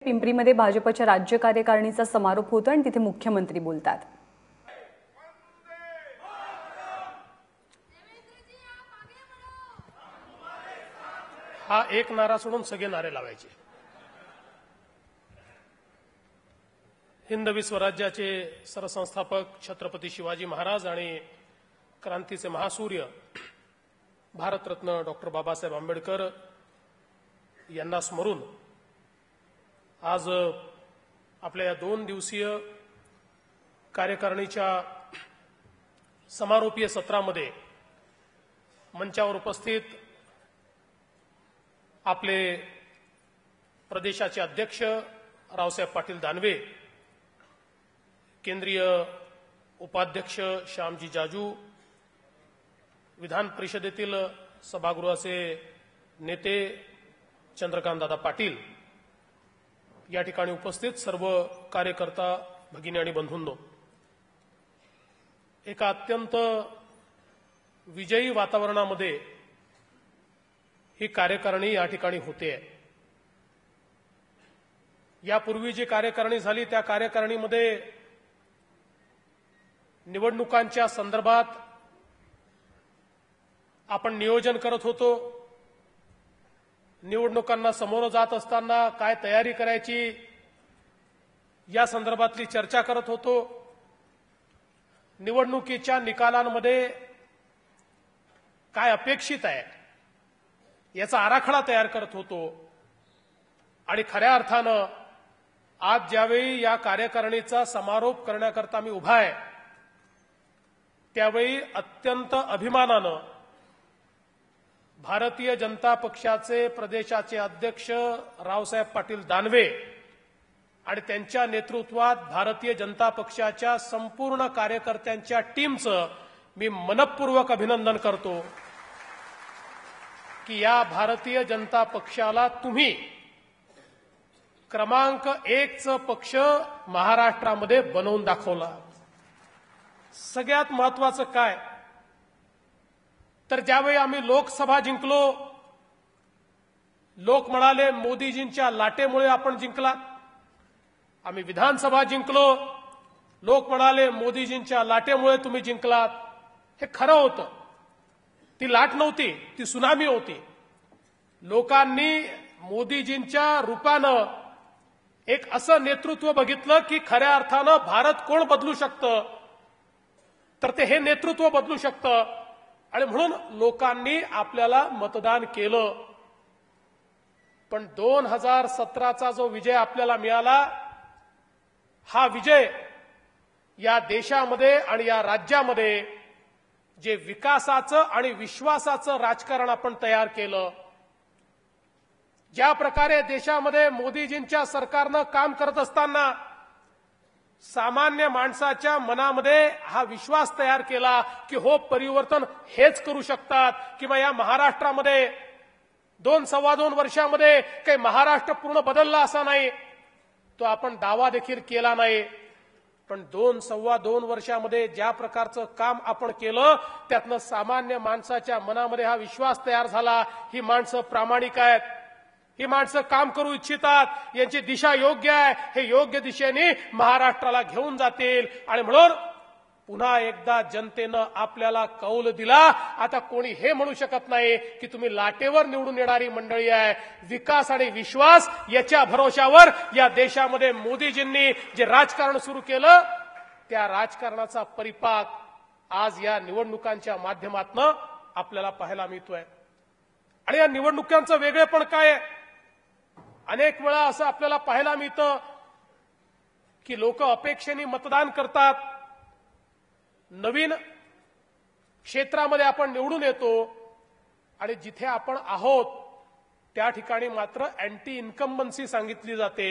पिंपरीमध्ये भाजपच्या राज्य कार्यकारिणीचा समारोप होतो आणि तिथे मुख्यमंत्री बोलतात। हा एक नारा सोडून सगळे नारे लावायचे। हिंदवी स्वराज्याचे सरसंस्थापक छत्रपती शिवाजी महाराज आणि क्रांतीचे महासूर्य भारतरत्न डॉक्टर बाबासाहेब आंबेडकर यांना स्मरून आज आपल्या या 2 दिवसीय कार्यकारिणीच्या समारोपीय सत्रामध्ये मंचावर उपस्थित आपले प्रदेशाचे अध्यक्ष रावसाहेब पाटील दानवे, केंद्रीय उपाध्यक्ष श्यामजी जाजू, विधान परिषदेतील सभागृहाचे नेते चंद्रकांतदादा पाटील, या ठिकाणी उपस्थित सर्व कार्यकर्ता भगिनी आणि बंधूंनो, एका अत्यंत विजयी वातावरणामध्ये ही कार्यकारिणी या ठिकाणी होते। यापूर्वी जी कार्यकारिणी झाली त्या कार्यकारिणीमध्ये निवडणुकांच्या संदर्भात आपण नियोजन करत होतो, निवडणुकांना समोर जात असताना काय तयारी करायची या संदर्भातली चर्चा करत होतो, निवडणुकीच्या निकालांमध्ये काय अपेक्षित आहे याचा आराखडा तयार करत होतो। आणि खऱ्या अर्थानं आज ज्यावेळी या कार्यकारिणीचा समारोप करण्याकरता मी उभा आहे त्यावेळी अत्यंत अभिमानानं भारतीय जनता पक्षाचे प्रदेशाचे अध्यक्ष रावसाहेब पाटील दानवे आणि त्यांच्या नेतृत्वात भारतीय जनता पक्षाच्या संपूर्ण कार्यकर्त्यांच्या टीमचं मी मनपूर्वक अभिनंदन करतो की या भारतीय जनता पक्षाला तुम्ही क्रमांक 1चं पक्ष महाराष्ट्रामध्ये बनवून दाखवला। सगळ्यात महत्वाचं काय तर ज्यावेळी आम्ही लोकसभा जिंकलो, लोक म्हणाले मोदीजींच्या लाटेमुळे आपण जिंकलात। आम्ही विधानसभा जिंकलो, लोक म्हणाले मोदीजींच्या लाटेमुळे तुम्ही जिंकलात। हे खरं होतं, ती लाट नव्हती, ती सुनामी होती। लोकांनी मोदीजींच्या रूपानं एक असं नेतृत्व बघितलं की खऱ्या अर्थानं भारत कोण बदलू शकतं तर ते हे नेतृत्व बदलू शकतं, आणि म्हणून लोकांनी आपल्याला मतदान केलं। पण 2017चा जो विजय आपल्याला मिळाला, हा विजय या देशामध्ये आणि या राज्यामध्ये जे विकासाचं आणि विश्वासाचं राजकारण आपण तयार केलं, ज्या प्रकारे देशामध्ये मोदीजींच्या सरकारनं काम करत असताना सामान्य माणसाच्या मनामध्ये हा विश्वास तयार केला की हो, परिवर्तन हेच करू शकतात, किंवा या महाराष्ट्रामध्ये 2-2.25 वर्षामध्ये काही महाराष्ट्र पूर्ण बदलला असा नाही, तो आपण दावा देखील केला नाही। पण 2-2.25 वर्षामध्ये ज्या प्रकारचं काम आपण केलं त्यातनं सामान्य माणसाच्या मनामध्ये हा विश्वास तयार झाला, ही माणसं प्रामाणिक आहेत, ही माणसं काम करू इच्छितात, यांची दिशा योग्य आहे, हे योग्य दिशेने महाराष्ट्राला घेऊन जातील। आणि म्हणून पुन्हा एकदा जनतेनं आपल्याला कौल दिला। आता कोणी हे म्हणू शकत नाही की तुम्ही लाटेवर निवडून येणारी मंडळी आहे। विकास आणि विश्वास याच्या भरोशावर या देशामध्ये मोदीजींनी जे राजकारण सुरू केलं त्या राजकारणाचा परिपाक आज या निवडणुकांच्या माध्यमातून आपल्याला पाहायला मिळतोय। आणि या निवडणुकांचं वेगळेपण काय आहे? अनेक वेळा असं आपल्याला पाहायला मिळतं की लोक अपेक्षेने मतदान करतात, नवीन क्षेत्रामध्ये आपण निवडून येतो आणि जिथे आपण आहोत त्या ठिकाणी मात्र अँटी इन्कम्बन्सी सांगितली जाते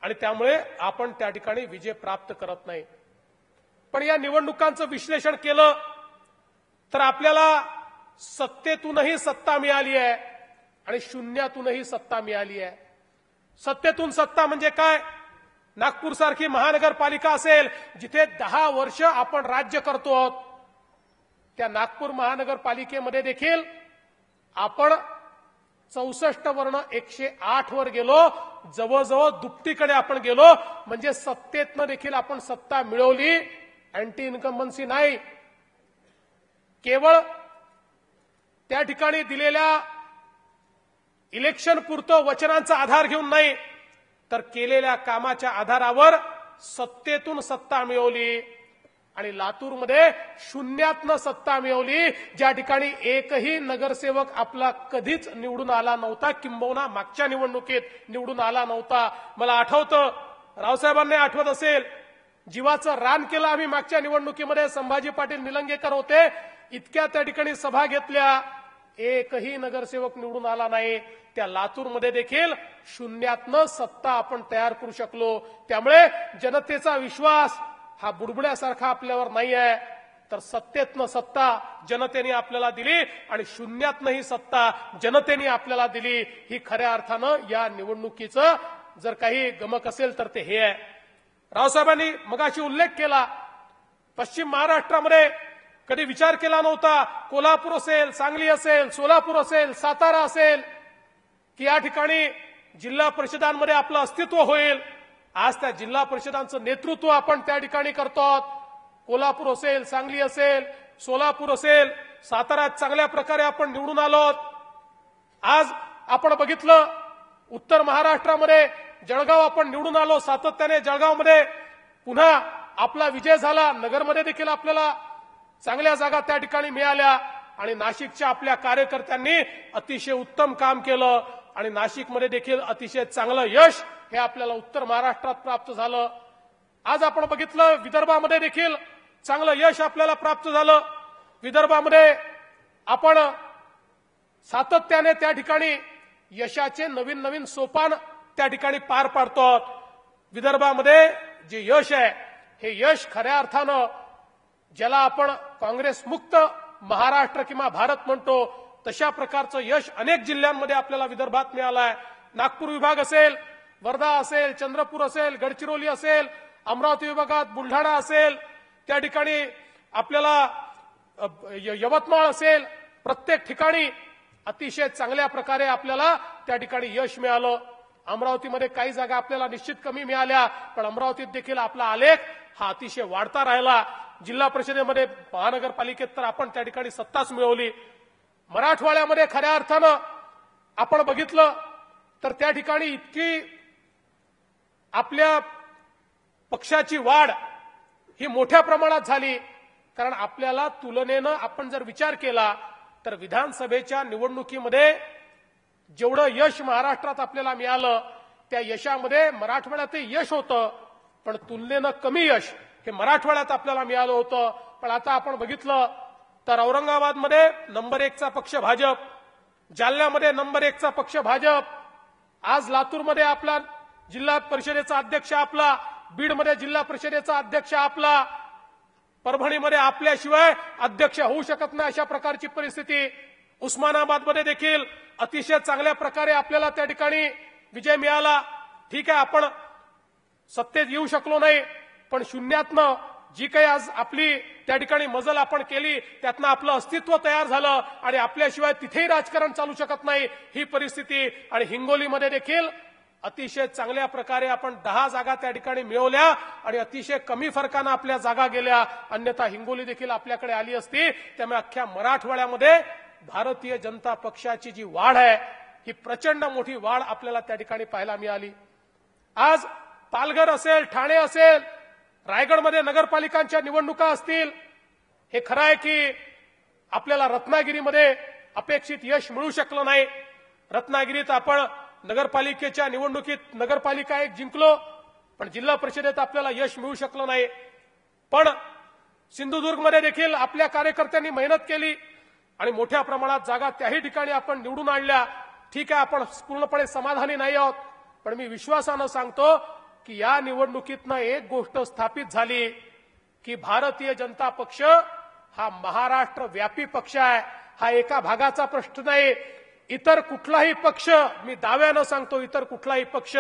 आणि त्यामुळे आपण त्या ठिकाणी विजय प्राप्त करत नाही। पण या निवडणुकांचं विश्लेषण केलं तर आपल्याला सत्तेतूनही सत्ता मिळाली आहे आणि शून्यातूनही सत्ता मिळाली आहे। सत्तेतून सत्ता म्हणजे काय? नागपूरसारखी महानगरपालिका असेल जिथे 10 वर्ष आपण राज्य करतो आहोत, त्या नागपूर महानगरपालिकेमध्ये देखील आपण 64 वर्ण 108 वर गेलो, जवळजवळ दुपटीकडे आपण गेलो. म्हणजे सत्तेतनं देखील आपण सत्ता मिळवली. अँटी इन्कम्बन्सी नाही, केवळ त्या ठिकाणी दिलेल्या इलेक्शन पुरतं वचनांचा आधार घेऊन नाही, तर केलेल्या कामाच्या आधारावर सत्तेतून सत्ता मिळवली. आणि लातूरमध्ये शून्यातनं सत्ता मिळवली, ज्या ठिकाणी एकही नगरसेवक आपला कधीच निवडून आला नव्हता, किंबहुना मागच्या निवडणुकीत निवडून आला नव्हता. मला आठवतं, रावसाहेबांना आठवत असेल, जीवाचं रान केलं आम्ही मागच्या निवडणुकीमध्ये. संभाजी पाटील निलंगेकर होते, इतक्या त्या ठिकाणी सभा घेतल्या, एकही नगरसेवक निवडून आला नाही. त्या लातूरमध्ये देखील शून्यातनं सत्ता आपण तयार करू शकलो. त्यामुळे जनतेचा विश्वास हा बुडबुड्यासारखा आपल्यावर नाही आहे, तर सत्तेतनं सत्ता जनतेने आपल्याला दिली आणि शून्यातनं ही सत्ता जनतेने आपल्याला दिली. ही खऱ्या अर्थानं या निवडणुकीचं जर काही गमक असेल तर ते हे आहे. रावसाहेबांनी मगाशी उल्लेख केला, पश्चिम महाराष्ट्रामध्ये कधी विचार केला नव्हता, कोल्हापूर असेल, सांगली असेल, सोलापूर असेल, सातारा असेल, की या ठिकाणी जिल्हा परिषदांमध्ये आपलं अस्तित्व होईल. आज त्या जिल्हा परिषदांचं नेतृत्व आपण त्या ठिकाणी करतो. कोल्हापूर असेल, सांगली असेल, सोलापूर असेल, साताऱ्यात चांगल्या प्रकारे आपण निवडून आलोत. आज आपण बघितलं उत्तर महाराष्ट्रामध्ये जळगाव आपण निवडून आलो, सातत्याने जळगावमध्ये पुन्हा आपला विजय झाला. नगरमध्ये देखील आपल्याला चांगल्या जागा त्या ठिकाणी मिळाल्या आणि नाशिकच्या आपल्या कार्यकर्त्यांनी अतिशय उत्तम काम केलं आणि नाशिकमध्ये देखील अतिशय चांगलं यश हे आपल्याला उत्तर महाराष्ट्रात प्राप्त झालं. आज आपण बघितलं विदर्भामध्ये देखील चांगलं यश आपल्याला प्राप्त झालं. विदर्भामध्ये आपण सातत्याने त्या ठिकाणी यशाचे नवीन नवीन सोपान त्या ठिकाणी पार पाडतो. विदर्भामध्ये जे यश आहे, हे यश खऱ्या अर्थानं ज्याला आपण काँग्रेस मुक्त महाराष्ट्र किंवा भारत म्हणतो, तशा प्रकारचं यश अनेक जिल्ह्यांमध्ये आपल्याला विदर्भात मिळालं आहे. नागपूर विभाग असेल, वर्धा असेल, चंद्रपूर असेल, गडचिरोली असेल, अमरावती विभागात बुलढाणा असेल, त्या ठिकाणी आपल्याला यवतमाळ असेल, प्रत्येक ठिकाणी अतिशय चांगल्या प्रकारे आपल्याला त्या ठिकाणी यश मिळालं. अमरावतीमध्ये काही जागा आपल्याला निश्चित कमी मिळाल्या, पण अमरावतीत देखील आपला आलेख हा अतिशय वाढता राहिला. जिल्हा परिषदेमध्ये, महानगरपालिकेत तर आपण त्या ठिकाणी सत्ताच मिळवली. मराठवाड्यामध्ये खऱ्या अर्थानं आपण बघितलं तर त्या ठिकाणी इतकी आपल्या पक्षाची वाढ ही मोठ्या प्रमाणात झाली. कारण आपल्याला तुलनेनं आपण जर विचार केला तर विधानसभेच्या निवडणुकीमध्ये जेवढं यश महाराष्ट्रात आपल्याला मिळालं, त्या यशामध्ये मराठवाड्यातही यश होतं, पण तुलनेनं कमी यश हे मराठवाड्यात आपल्याला मिळालं होतं. पण आता आपण बघितलं तर औरंगाबादमध्ये नंबर 1चा पक्ष भाजप, जालन्यामध्ये नंबर 1चा पक्ष भाजप, आज लातूरमध्ये आपला जिल्हा परिषदेचा अध्यक्ष आपला, बीडमध्ये जिल्हा परिषदेचा अध्यक्ष आपला, परभणीमध्ये आपल्याशिवाय अध्यक्ष होऊ शकत नाही अशा प्रकारची परिस्थिती. उस्मानाबादमध्ये देखील अतिशय चांगल्या प्रकारे आपल्याला त्या ठिकाणी विजय मिळाला. ठीक आहे, आपण सत्तेत येऊ शकलो नाही, पण शून्यातनं जी काही आज आपली त्या ठिकाणी मजल आपण केली, त्यातनं आपलं अस्तित्व तयार झालं आणि आपल्याशिवाय तिथेही राजकारण चालू शकत नाही ही परिस्थिती. आणि हिंगोलीमध्ये देखील अतिशय चांगल्या प्रकारे आपण 10 जागा त्या ठिकाणी मिळवल्या आणि अतिशय कमी फरकानं आपल्या जागा गेल्या. अन्यथा हिंगोली देखील आपल्याकडे आली असती. त्यामुळे अख्ख्या मराठवाड्यामध्ये भारतीय जनता पक्षाची जी वाढ आहे, ही प्रचंड मोठी वाढ आपल्याला त्या ठिकाणी पाहायला मिळाली. आज पालघर असेल, ठाणे असेल, रायगडमध्ये नगरपालिकांच्या निवडणुका असतील, हे खरं आहे की आपल्याला रत्नागिरीमध्ये अपेक्षित यश मिळू शकलं नाही. रत्नागिरीत आपण नगरपालिकेच्या निवडणुकीत नगरपालिका एक जिंकलो, पण जिल्हा परिषदेत आपल्याला यश मिळू शकलं नाही. पण सिंधुदुर्गमध्ये देखील आपल्या कार्यकर्त्यांनी मेहनत केली आणि मोठ्या प्रमाणात जागा त्याही ठिकाणी आपण निवडून आणल्या. ठीक आहे, आपण पूर्णपणे समाधानी नाही आहोत, पण मी विश्वासानं सांगतो की या निवडणुकीतनं एक गोष्ट स्थापित झाली की भारतीय जनता पक्ष हा महाराष्ट्र व्यापी पक्ष आहे. हा एका भागाचा प्रश्न नाही. इतर कुठलाही पक्ष, मी दाव्यानं सांगतो, इतर कुठलाही पक्ष,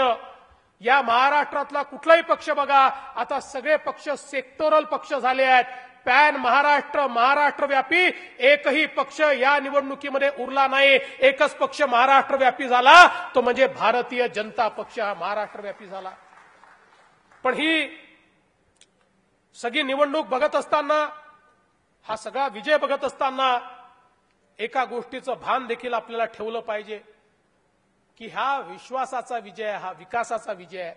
या महाराष्ट्रातला कुठलाही पक्ष बघा, आता सगळे पक्ष सेक्टोरल पक्ष झाले आहेत. पॅन महाराष्ट्रव्यापी एकही पक्ष या निवडणुकीमध्ये उरला नाही. एकच पक्ष महाराष्ट्रव्यापी झाला, तो म्हणजे भारतीय जनता पक्ष हा महाराष्ट्रव्यापी झाला. पण ही सगळी निवडणूक बघत असताना, हा सगळा विजय बघत असताना एका गोष्टीचं भान देखील आपल्याला ठेवलं पाहिजे की हा विश्वासाचा विजय आहे, हा विकासाचा विजय आहे.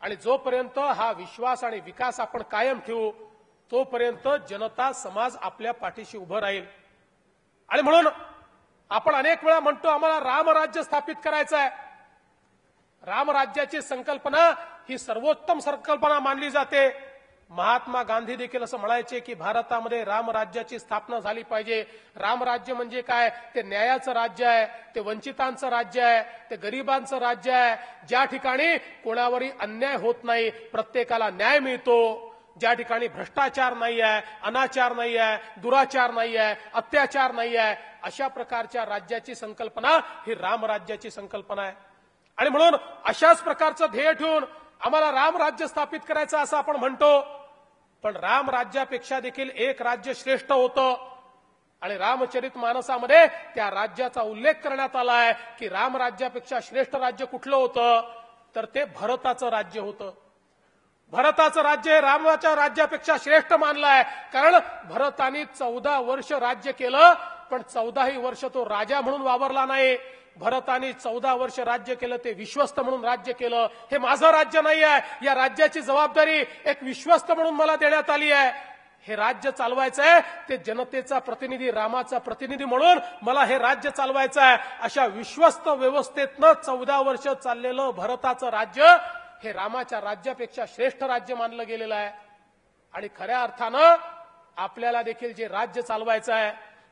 आणि जोपर्यंत हा विश्वास आणि विकास आपण कायम ठेवू तोपर्यंत जनता समाज आपल्या पाठीशी उभं राहील. आणि म्हणून आपण अनेक वेळा म्हणतो आम्हाला रामराज्य स्थापित करायचं आहे. रामराज्याची संकल्पना ही सर्वोत्तम संकल्पना मानली जाते. महात्मा गांधी देखील असं म्हणायचे की भारतामध्ये रामराज्याची स्थापना झाली पाहिजे. रामराज्य म्हणजे काय? ते न्यायाचं राज्य आहे, ते वंचितांचं राज्य आहे, ते गरिबांचं राज्य आहे, ज्या ठिकाणी कोणावरही अन्याय होत नाही, प्रत्येकाला न्याय मिळतो, ज्या ठिकाणी भ्रष्टाचार नाही आहे, अनाचार नाही आहे, दुराचार नाही आहे, अत्याचार नाही आहे, अशा प्रकारच्या राज्याची संकल्पना ही रामराज्याची संकल्पना आहे. आणि म्हणून अशाच प्रकारचं ध्येय ठेवून आम्हाला रामराज्य स्थापित करायचं असं आपण म्हणतो. पण रामराज्यापेक्षा देखील एक राज्य श्रेष्ठ होतं आणि रामचरित मानसामध्ये त्या राज्याचा उल्लेख करण्यात आला आहे की रामराज्यापेक्षा श्रेष्ठ राज्य कुठलं होतं, तर ते भरताचं राज्य होतं. भरताचं राज्य हे रामाच्या राज्यापेक्षा श्रेष्ठ मानलं आहे, कारण भरतानी 14 वर्ष राज्य केलं, पण 14ही वर्ष तो राजा म्हणून वावरला नाही. भरतानी 14 वर्ष राज्य केलं, ते विश्वस्त म्हणून राज्य केलं. हे माझं राज्य नाही आहे, या राज्याची जबाबदारी एक विश्वस्त म्हणून मला देण्यात आली आहे. हे राज्य चालवायचं आहे, ते जनतेचा प्रतिनिधी, रामाचा प्रतिनिधी म्हणून मला हे राज्य चालवायचं आहे. अशा विश्वस्त व्यवस्थेतनं 14 वर्ष चाललेलं भरताचं राज्य हे रामाच्या राज्यापेक्षा श्रेष्ठ राज्य मानलं गेलेलं आहे. आणि खऱ्या अर्थानं आपल्याला देखील जे राज्य चालवायचं आहे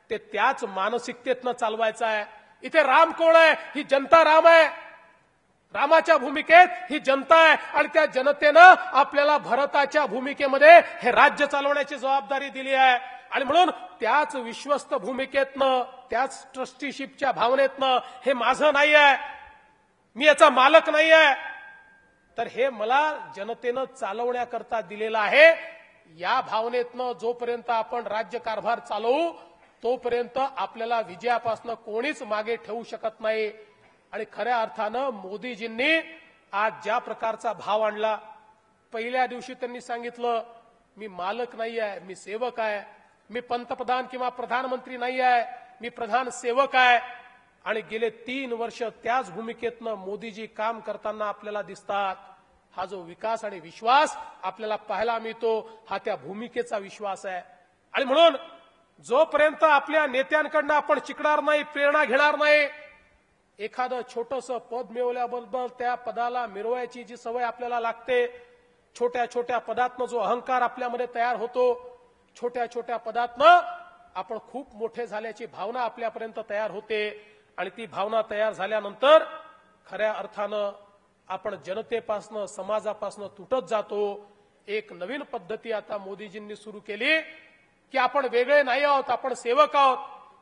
ते त्याच मानसिकतेतनं चालवायचं आहे. इथे राम कोण आहे? ही जनता राम आहे. रामाच्या भूमिकेत ही जनता आहे आणि त्या जनतेनं आपल्याला भरताच्या भूमिकेमध्ये हे राज्य चालवण्याची जबाबदारी दिली आहे. आणि म्हणून त्याच विश्वस्त भूमिकेतनं, त्याच ट्रस्टीशिपच्या भावनेतनं हे माझं नाही आहे, मी याचा मालक नाही आहे, तर हे मला जनतेनं चालवण्याकरता दिलेलं आहे. या भावनेतनं जोपर्यंत आपण राज्यकारभार चालवू तोपर्यंत आपल्याला विजयापासून कोणीच मागे ठेवू शकत नाही. आणि खऱ्या अर्थानं मोदीजींनी आज ज्या प्रकारचा भाव आणला, पहिल्या दिवशी त्यांनी सांगितलं मी मालक नाही आहे, मी सेवक आहे, मी पंतप्रधान किंवा प्रधानमंत्री नाही आहे, मी प्रधान सेवक आहे. आणि गेले 3 वर्ष त्याच भूमिकेतनं मोदीजी काम करताना आपल्याला दिसतात. हा जो विकास आणि विश्वास आपल्याला पाहायला मिळतो हा त्या भूमिकेचा विश्वास आहे. आणि म्हणून जोपर्यंत आपल्या नेत्यांकडनं आपण शिकणार नाही, प्रेरणा घेणार नाही, एखादं छोटंसं पद मिळवल्याबरोबर त्या पदाला मिरवायची जी सवय आपल्याला लागते, छोट्या छोट्या पदातनं जो अहंकार आपल्यामध्ये तयार होतो, छोट्या छोट्या पदातनं आपण खूप मोठे झाल्याची भावना आपल्यापर्यंत तयार होते. आणि ती भावना तयार झाल्यानंतर खऱ्या अर्थानं आपण जनतेपासनं, समाजापासनं तुटत जातो. एक नवीन पद्धती आता मोदीजींनी सुरू केली की आपण वेगळे नाही आहोत, आपण सेवक आहोत.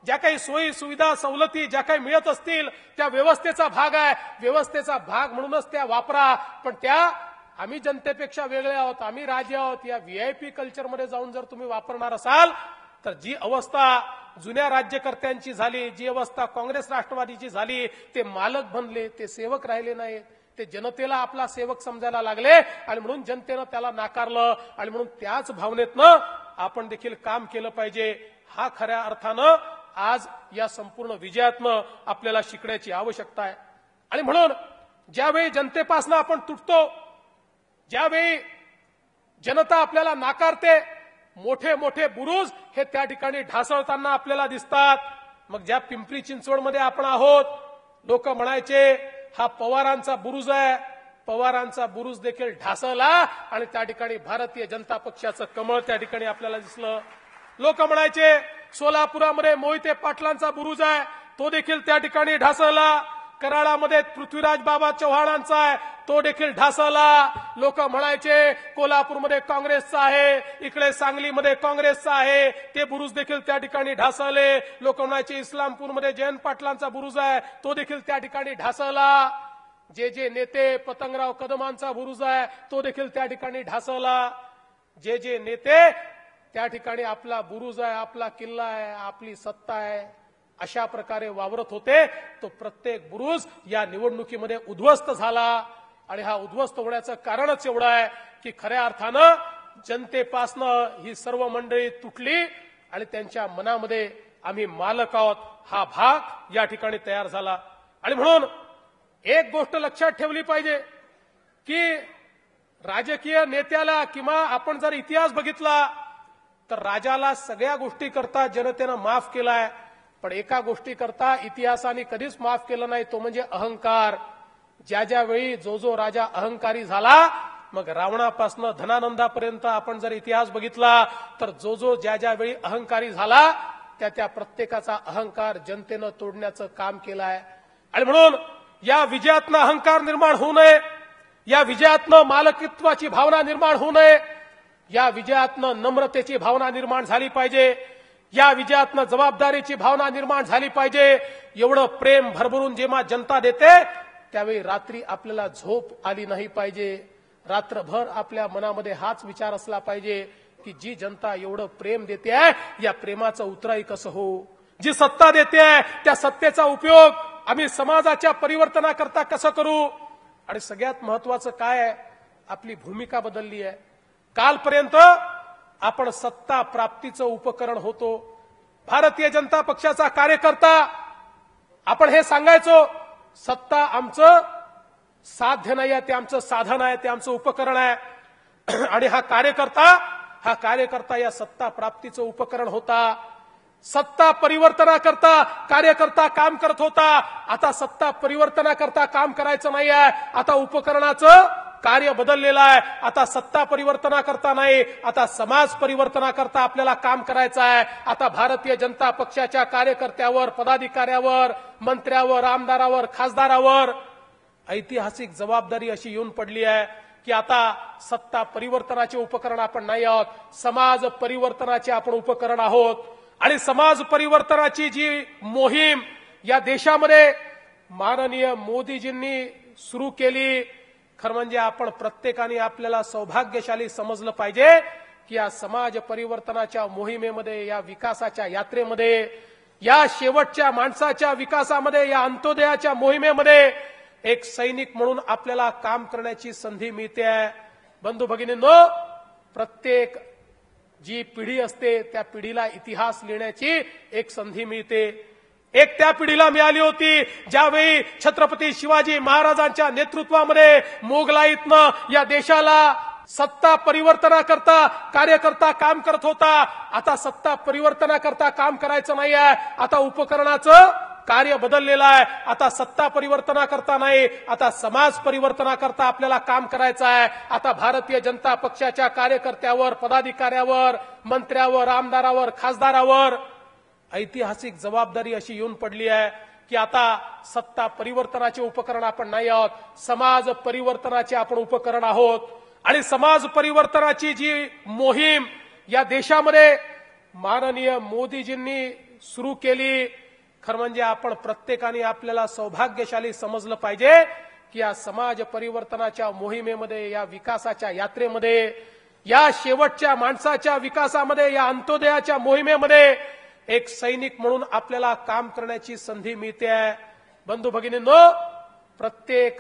ज्या काही सोयी सुविधा सवलती ज्या काही मिळत असतील त्या व्यवस्थेचा भाग आहे, व्यवस्थेचा भाग म्हणूनच त्या वापरा. पण त्या आम्ही जनतेपेक्षा वेगळे आहोत, आम्ही राजे आहोत, या व्हीआयपी कल्चरमध्ये जाऊन जर तुम्ही वापरणार असाल तर जी अवस्था जुन्या राज्यकर्त्यांची झाली, जी अवस्था काँग्रेस राष्ट्रवादीची झाली, ते मालक बनले, ते सेवक राहिले नाहीत, ते जनतेला आपला सेवक समजायला लागले आणि म्हणून जनतेनं त्याला नाकारलं. आणि म्हणून त्याच भावनेतनं आपण देखील काम केलं पाहिजे. हा खऱ्या अर्थानं आज या संपूर्ण विजयातनं आपल्याला शिकण्याची आवश्यकता आहे. आणि म्हणून ज्यावेळी जनतेपासून आपण तुटतो, ज्यावेळी जनता आपल्याला नाकारते, मोठे मोठे बुरुज हे त्या ठिकाणी ढासळताना आपल्याला दिसतात. मग ज्या पिंपरी चिंचवडमध्ये आपण आहोत, लोक म्हणायचे हा पवारांचा बुरुज आहे, पवारांचा बुरुज देखील ढासळला आणि त्या ठिकाणी भारतीय जनता पक्षाचं कमळ त्या ठिकाणी आपल्याला दिसलं. लोक म्हणायचे सोलापुरामध्ये मोहिते पाटलांचा बुरुज आहे, तो देखील त्या ठिकाणी ढासळला. कराडामध्ये पृथ्वीराज बाबा चव्हाणांचा आहे, तो देखील ढासळला. लोक म्हणायचे कोल्हापूरमध्ये काँग्रेसचा आहे, इकडे सांगलीमध्ये काँग्रेसचा आहे, ते बुरुज देखील त्या ठिकाणी ढासळले. लोक म्हणायचे इस्लामपूरमध्ये जयंत पाटलांचा बुरुज आहे, तो देखील त्या ठिकाणी ढासळला. जे नेते पतंगराव कदमांचा बुरुज आहे, तो देखील त्या ठिकाणी ढासळला. जे नेते त्या ठिकाणी आपला बुरुज आहे, आपला किल्ला आहे, आपली सत्ता आहे, अशा प्रकारे वावरत होते. तो प्रत्येक बुरुज या निवडणुकीमध्ये उद्ध्वस्त झाला. आणि हा उद्ध्वस्त होण्याचं कारणच एवढं आहे की खऱ्या अर्थानं जनतेपासनं ही सर्व मंडळी तुटली आणि त्यांच्या मनामध्ये आम्ही मालक आहोत हा भाग या ठिकाणी तयार झाला. आणि म्हणून एक गोष्ट लक्षात ठेवली पाहिजे की राजकीय नेत्याला किंवा आपण जर इतिहास बघितला तर राजाला सगळ्या गोष्टी करता जनतेनं माफ केलाय, पण एका गोष्टी करता इतिहासाने कधीच माफ केलं नाही, तो म्हणजे अहंकार. ज्या वेळी जो राजा अहंकारी झाला, मग रावणापासून धनानंदापर्यंत आपण जर इतिहास बघितला तर जो ज्या वेळी अहंकारी झाला त्या प्रत्येकाचा अहंकार जनतेनं तोडण्याचं काम केलं आहे. आणि म्हणून या विजयातनं अहंकार निर्माण होऊ नये, या विजयातनं मालकीत्वाची भावना निर्माण होऊ नये, या विजयातनं नम्रतेची भावना निर्माण झाली पाहिजे, या विजयातनं जबाबदारीची भावना निर्माण झाली पाहिजे. एवढं प्रेम भरभरून जेव्हा जनता देते त्यावेळी रात्री आपल्याला झोप आली नाही पाहिजे. रात्रभर आपल्या मनामध्ये हाच विचार असला पाहिजे की जी जनता एवढं प्रेम देते आहे या प्रेमाचं उतराई कसं हो. जी सत्ता देते आहे त्या सत्तेचा उपयोग आम्ही समाजाच्या परिवर्तनाकरता कसं करू. आणि सगळ्यात महत्वाचं काय आहे, आपली भूमिका बदलली आहे. कालपर्यंत आपण सत्ता प्राप्तीचं उपकरण होतो. भारतीय जनता पक्षाचा कार्यकर्ता आपण हे सांगायचो सत्ता आमचं साध्य नाही आहे, ते आमचं साधन आहे, ते आमचं उपकरण आहे. आणि हा कार्यकर्ता या सत्ता प्राप्तीचं उपकरण होता. सत्ता परिवर्तनाकरता कार्यकर्ता काम करत होता. आता सत्ता परिवर्तनाकरता काम करायचं नाही आहे, आता उपकरणाचं कार्य बदललेलं आहे. आता सत्ता परिवर्तनाकरता नाही, आता समाज परिवर्तनाकरता आपल्याला काम करायचं आहे. आता भारतीय जनता पक्षाच्या कार्यकर्त्यावर, पदाधिकाऱ्यावर, मंत्र्यावर, आमदारावर, खासदारावर ऐतिहासिक जबाबदारी अशी येऊन पडली आहे की आता सत्ता परिवर्तनाचे उपकरण आपण नाही आहोत, समाज परिवर्तनाचे आपण उपकरण आहोत. आणि समाज परिवर्तनाची जी मोहीम या देशामध्ये माननीय मोदीजींनी सुरू केली, खरं म्हणजे आपण प्रत्येकाने आपल्याला सौभाग्यशाली समजलं पाहिजे की या समाज परिवर्तनाच्या मोहिमेमध्ये, या विकासाच्या यात्रेमध्ये, या शेवटच्या माणसाच्या विकासामध्ये, या अंत्योदयाच्या मोहिमेमध्ये एक सैनिक म्हणून आपल्याला काम करण्याची संधी मिळते आहे. बंधू भगिनींनो, प्रत्येक जी पिढी असते त्या पिढीला इतिहास लिहिण्याची एक संधी मिळते. एक त्या पिढीला मिळाली होती ज्यावेळी छत्रपती शिवाजी महाराजांच्या नेतृत्वामध्ये मोगलाईतनं या देशाला सत्ता परिवर्तनाकरता कार्यकर्ता काम करत होता. आता सत्ता परिवर्तनाकरता काम करायचं नाही आहे, आता उपकरणाचं कार्य बदललेलं आहे. आता सत्ता परिवर्तनाकरता नाही, आता समाज परिवर्तनाकरता आपल्याला काम करायचं आहे. आता भारतीय जनता पक्षाच्या कार्यकर्त्यावर, पदाधिकाऱ्यावर, मंत्र्यावर, आमदारावर, खासदारावर ऐतिहासिक जबाबदारी अशी येऊन पडली आहे की आता सत्ता परिवर्तनाचे उपकरण आपण नाही आहोत, समाज परिवर्तनाचे आपण उपकरण आहोत. आणि समाज परिवर्तनाची जी मोहीम या देशामध्ये माननीय मोदीजींनी सुरू केली, खरं म्हणजे आपण प्रत्येकाने आपल्याला सौभाग्यशाली समजलं पाहिजे की या समाज परिवर्तनाच्या मोहिमेमध्ये, या विकासाच्या यात्रेमध्ये, या शेवटच्या माणसाच्या विकासामध्ये, या अंत्योदयाच्या मोहिमेमध्ये एक सैनिक म्हणून आपल्याला काम करण्याची संधी मिळते आहे. बंधू भगिनींनो, प्रत्येक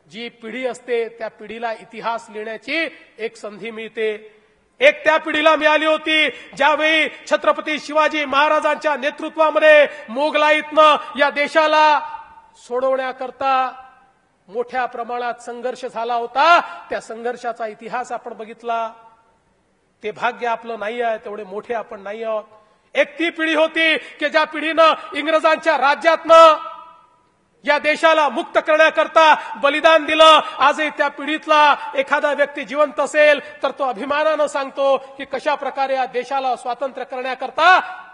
जी पिढी असते त्या पिढीला इतिहास लिहिण्याची एक संधी मिळते. एक त्या पिढीला मिळाली होती ज्यावेळी छत्रपती शिवाजी महाराजांच्या नेतृत्वामध्ये मोगलाईतनं या देशाला सोडवण्याकरता मोठ्या प्रमाणात संघर्ष झाला होता. त्या संघर्षाचा इतिहास आपण बघितला. ते भाग्य आपलं नाही आहे, तेवढे मोठे आपण नाही आहोत. एक ती पिढी होती की ज्या पिढीनं इंग्रजांच्या राज्यातनं या देशाला मुक्त करण्याकरता बलिदान दिलं. आजही त्या पिढीतला एखादा व्यक्ती जिवंत असेल तर तो अभिमानानं सांगतो की कशा प्रकारे या देशाला स्वातंत्र्य करण्याकरता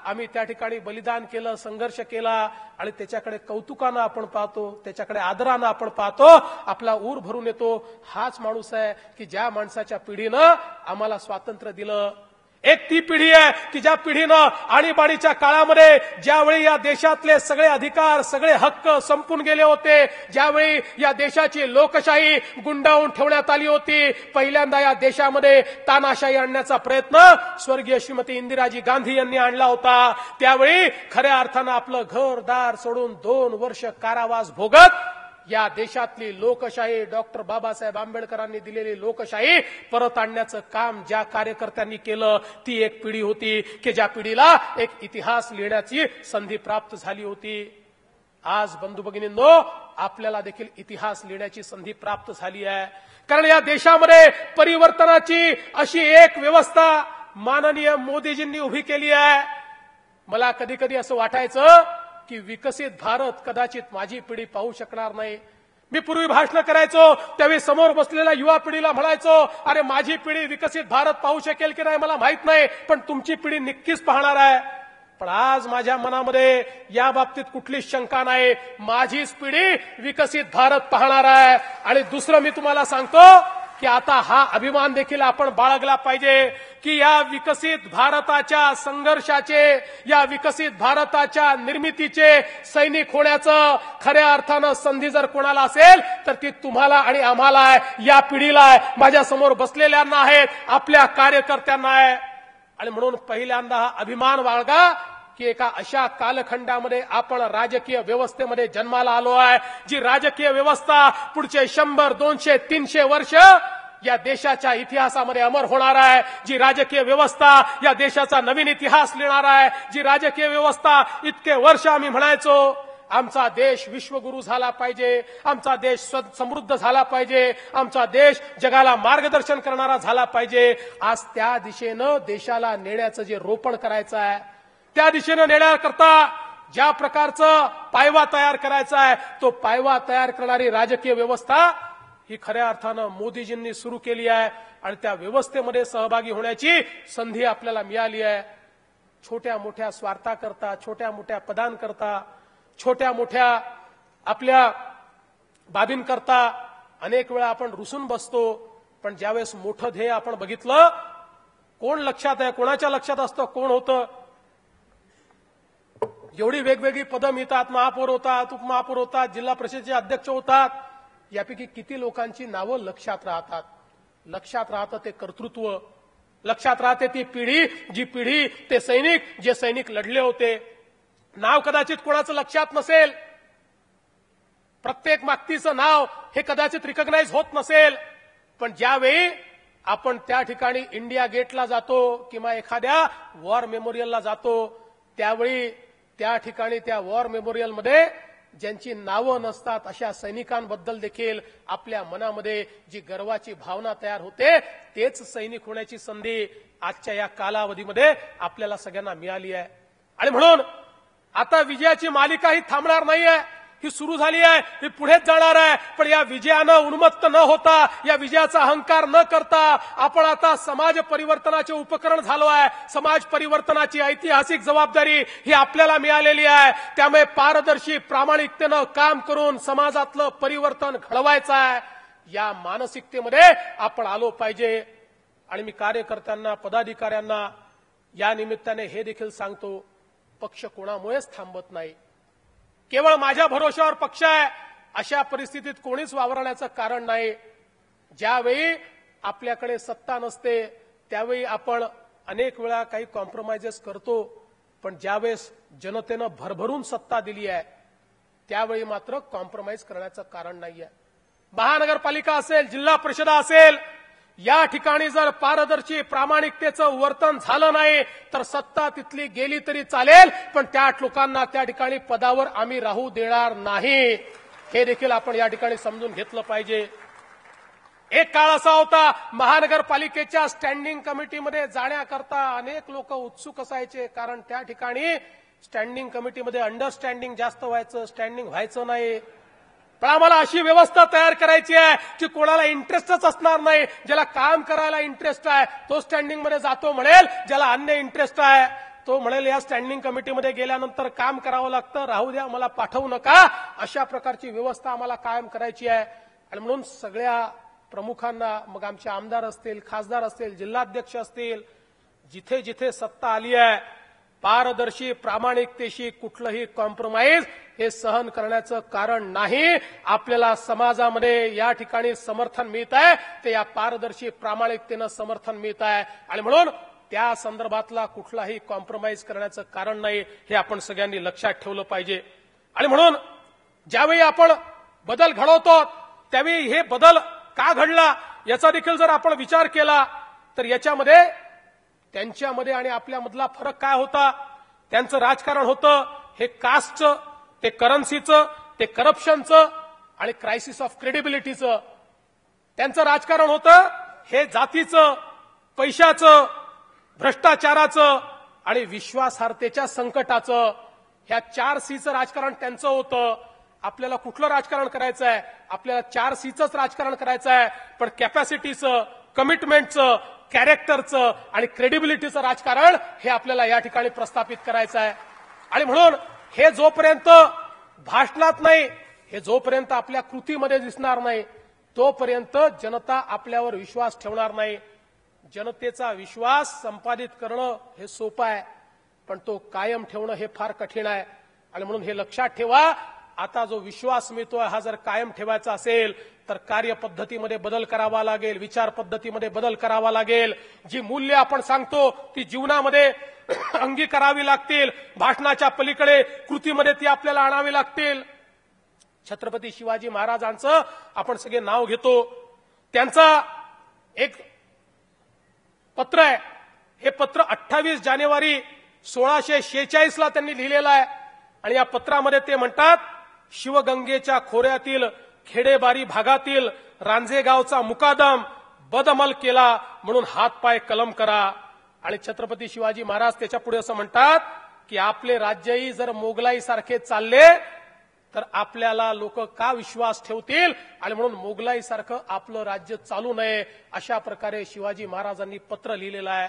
आम्ही त्या ठिकाणी बलिदान केलं, संघर्ष केला. आणि त्याच्याकडे कौतुकानं आपण पाहतो, त्याच्याकडे आदरानं आपण पाहतो, आपला ऊर भरून येतो. हाच माणूस आहे की ज्या माणसाच्या पिढीनं आम्हाला स्वातंत्र्य दिलं. एक ती पिढी आहे की ज्या पिढीनं आणीबाणीच्या काळामध्ये ज्यावेळी या देशातले सगळे अधिकार, सगळे हक्क संपून गेले होते, ज्यावेळी या देशाची लोकशाही गुंडाळून ठेवण्यात आली होती, पहिल्यांदा या देशामध्ये तानाशाही आणण्याचा प्रयत्न स्वर्गीय श्रीमती इंदिराजी गांधी यांनी आणला होता. त्यावेळी खऱ्या अर्थानं आपलं घरदार सोडून 2 वर्ष कारावास भोगत या देशातली लोकशाही, डॉक्टर बाबासाहेब आंबेडकरांनी दिलेली लोकशाही परत आणण्याचं काम ज्या कार्यकर्त्यांनी केलं, ती एक पिढी होती की ज्या पिढीला एक इतिहास लिहिण्याची संधी प्राप्त झाली होती. आज बंधू भगिनींनो, आपल्याला देखील इतिहास लिहिण्याची संधी प्राप्त झाली आहे. कारण या देशामध्ये परिवर्तनाची अशी एक व्यवस्था माननीय मोदीजींनी उभी केली आहे. मला कधी कधी असं वाटायचं की विकसित भारत कदाचित माझी पिढी पाहू शकणार नाही. मी पूर्वी भाषण करायचो त्यावेळी समोर बसलेल्या युवा पिढीला म्हणायचो, अरे माझी पिढी विकसित भारत पाहू शकेल की नाही मला माहित नाही, पण तुमची पिढी नक्कीच पाहणार आहे. पण आज माझ्या मनामध्ये या बाबतीत कुठलीच शंका नाही. माझीच पिढी विकसित भारत पाहणार आहे. आणि दुसरं मी तुम्हाला सांगतो की आता हा अभिमान देखील आपण बाळगला पाहिजे की या विकसित भारताच्या संघर्षाचे, या विकसित भारताच्या निर्मितीचे सैनिक होण्याचं खऱ्या अर्थानं संधी जर कोणाला असेल तर ती तुम्हाला आणि आम्हाला आहे, या पिढीला आहे, माझ्या समोर बसलेल्यांना आहेत, आपल्या कार्यकर्त्यांना आहे. आणि म्हणून पहिल्यांदा हा अभिमान बाळगा की एका अशा कालखंडामध्ये आपण राजकीय व्यवस्थेमध्ये जन्माला आलो आहे, जी राजकीय व्यवस्था पुढचे 100, 200, 300 वर्ष या देशाच्या इतिहासामध्ये अमर होणार आहे. जी राजकीय व्यवस्था या देशाचा नवीन इतिहास लिहिणार आहे. जी राजकीय व्यवस्था इतके वर्ष आम्ही म्हणायचो आमचा देश विश्वगुरू झाला पाहिजे, आमचा देश समृद्ध झाला पाहिजे, आमचा देश जगाला मार्गदर्शन करणारा झाला पाहिजे. आज त्या दिशेनं देशाला नेण्याचं जे रोपण करायचं आहे, त्या दिशेनं नेण्याकरता ज्या प्रकारचं पायवा तयार करायचा आहे, तो पायवा तयार करणारी राजकीय व्यवस्था ही खऱ्या अर्थानं मोदीजींनी सुरू केली आहे. आणि त्या व्यवस्थेमध्ये सहभागी होण्याची संधी आपल्याला मिळाली आहे. छोट्या मोठ्या स्वार्थाकरता, छोट्या मोठ्या पदांकरता, छोट्या मोठ्या आपल्या बाबींकरता अनेक वेळा आपण रुसून बसतो. पण ज्यावेळेस मोठं ध्येय आपण बघितलं, कोण लक्षात आहे, कोणाच्या लक्षात असतं, कोण होतं, एवढी वेगवेगळी पदं मिळतात, महापौर होतात, उपमहापौर होतात, जिल्हा परिषदेचे अध्यक्ष होतात, यापैकी किती लोकांची नावं लक्षात राहतात. लक्षात राहतं ते कर्तृत्व, लक्षात राहते ती पिढी, जी पिढी, ते सैनिक, जे सैनिक लढले होते. नाव कदाचित कोणाचं लक्षात नसेल, प्रत्येक व्यक्तीचं नाव हे कदाचित रिकॉग्नाइज होत नसेल, पण ज्यावेळी आपण त्या ठिकाणी इंडिया गेटला जातो किंवा एखाद्या वॉर मेमोरियलला जातो, त्यावेळी त्या ठिकाणी त्या वॉर मेमोरियलमध्ये ज्यांची नावं नसतात अशा सैनिकांबद्दल देखील आपल्या मनामध्ये जी गर्वाची भावना तयार होते, तेच सैनिक होण्याची संधी आजच्या या कालावधीमध्ये आपल्याला सगळ्यांना मिळाली आहे. आणि म्हणून आता विजयाची मालिका ही थांबणार नाहीये, ही सुरू झाली आहे, ही पुढेच जाणार आहे. पण या विजयानं उन्मत्त न होता, या विजयाचा अहंकार न करता आपण आता समाज परिवर्तनाचे उपकरण झालो आहे. समाज परिवर्तनाची ऐतिहासिक जबाबदारी ही आपल्याला मिळालेली आहे. त्यामुळे पारदर्शी प्रामाणिकतेनं काम करून समाजातलं परिवर्तन घडवायचं आहे, या मानसिकतेमध्ये आपण आलो पाहिजे. आणि मी कार्यकर्त्यांना, पदाधिकाऱ्यांना या निमित्ताने हे देखील सांगतो, पक्ष कोणामुळेच थांबत नाही. केवळ माझ्या भरोश्यावर पक्ष आहे अशा परिस्थितीत कोणीच वावरण्याचं कारण नाही. ज्यावेळी आपल्याकडे सत्ता नसते त्यावेळी आपण अनेक वेळा काही कॉम्प्रोमाइजेस करतो, पण ज्यावेळेस जनतेनं भरभरून सत्ता दिली आहे त्यावेळी मात्र कॉम्प्रोमाइज करण्याचं कारण नाहीये. महानगरपालिका असेल, जिल्हा परिषद असेल, या ठिकाणी जर पारदर्शी प्रामाणिकतेचं वर्तन झालं नाही तर सत्ता तिथली गेली तरी चालेल, पण त्या लोकांना त्या ठिकाणी पदावर आम्ही राहू देणार नाही. हे देखील आपण या ठिकाणी समजून घेतलं पाहिजे. एक काळ असा होता, महानगरपालिकेच्या स्टँडिंग कमिटीमध्ये जाण्याकरता अनेक लोक उत्सुक असायचे, कारण त्या ठिकाणी स्टँडिंग कमिटीमध्ये अंडरस्टँडिंग जास्त व्हायचं, स्टँडिंग व्हायचं नाही. पण आम्हाला अशी व्यवस्था तयार करायची आहे की कोणाला इंटरेस्टच असणार नाही. ज्याला काम करायला इंटरेस्ट आहे तो स्टँडिंग मध्ये जातो म्हणेल, ज्याला अन्य इंटरेस्ट आहे तो म्हणेल या स्टँडिंग कमिटीमध्ये गेल्यानंतर काम करावं लागतं, राहू द्या, मला पाठवू नका. अशा प्रकारची व्यवस्था आम्हाला कायम करायची आहे. आणि म्हणून सगळ्या प्रमुखांना, मग आमचे आमदार असतील, खासदार असतील, जिल्हाध्यक्ष असतील, जिथे जिथे सत्ता आली आहे पारदर्शी प्रामाणिकतेशी कुठलंही कॉम्प्रोमाइज हे सहन करण्याचं कारण नाही. आपल्याला समाजामध्ये या ठिकाणी समर्थन मिळत आहे ते या पारदर्शी प्रामाणिकतेनं समर्थन मिळत आहे आणि म्हणून त्या संदर्भातला कुठलाही कॉम्प्रोमाइज करण्याचं कारण नाही हे आपण सगळ्यांनी लक्षात ठेवलं पाहिजे. आणि म्हणून ज्यावेळी आपण बदल घडवतो त्यावेळी हे बदल का घडला याचा देखील जर आपण विचार केला तर याच्यामध्ये त्यांच्यामध्ये आणि आपल्यामधला फरक काय होता. त्यांचं राजकारण होतं हे कास्टचं, ते करन्सीचं, ते करप्शनचं आणि क्रायसिस ऑफ क्रेडिबिलिटीचं. त्यांचं राजकारण होतं हे जातीचं, पैशाचं, भ्रष्टाचाराचं आणि विश्वासार्हतेच्या संकटाचं. ह्या 4 सीचं राजकारण त्यांचं होतं. आपल्याला कुठलं राजकारण करायचं आहे. आपल्याला 4 सीचंच राजकारण करायचं आहे पण कॅपॅसिटीचं, कमिटमेंटचं, कॅरेक्टरचं आणि क्रेडिबिलिटीचं राजकारण हे आपल्याला या ठिकाणी प्रस्थापित करायचं आहे. आणि म्हणून हे जोपर्यंत भाषणात नाही, हे जोपर्यंत आपल्या कृतीमध्ये दिसणार नाही तोपर्यंत जनता आपल्यावर विश्वास ठेवणार नाही. जनतेचा विश्वास संपादित करणं हे सोपं आहे पण तो कायम ठेवणं हे फार कठीण आहे. आणि म्हणून हे लक्षात ठेवा, आता जो विश्वास मिळतोय हा जर कायम ठेवायचा असेल तर कार्यपद्धतीमध्ये बदल करावा लागेल, विचार पद्धतीमध्ये बदल करावा लागेल. जी मूल्य आपण सांगतो ती जीवनामध्ये अंगीकारावी लागतील. भाषणाच्या पलीकडे कृतीमध्ये ती आपल्याला आणावी लागतील. छत्रपती शिवाजी महाराजांचं आपण सगळे नाव घेतो. त्यांचा एक पत्र आहे. हे पत्र 28 जानेवारी 1646 ला त्यांनी लिहिलेलं आहे आणि या पत्रामध्ये ते म्हणतात, शिवगंगेच्या खोऱ्यातील खेडेबारी भागातील रांजेगावचा मुकादम बदअमल केला म्हणून हातपाय कलम करा. आणि छत्रपती शिवाजी महाराज त्याच्या पुढे असं म्हणतात की आपले राज्यही जर मोगलाई सारखे चालले तर आपल्याला लोक का विश्वास ठेवतील आणि म्हणून मोगलाई सारखं आपलं राज्य चालू नये. अशा प्रकारे शिवाजी महाराजांनी पत्र लिहिलेलं आहे.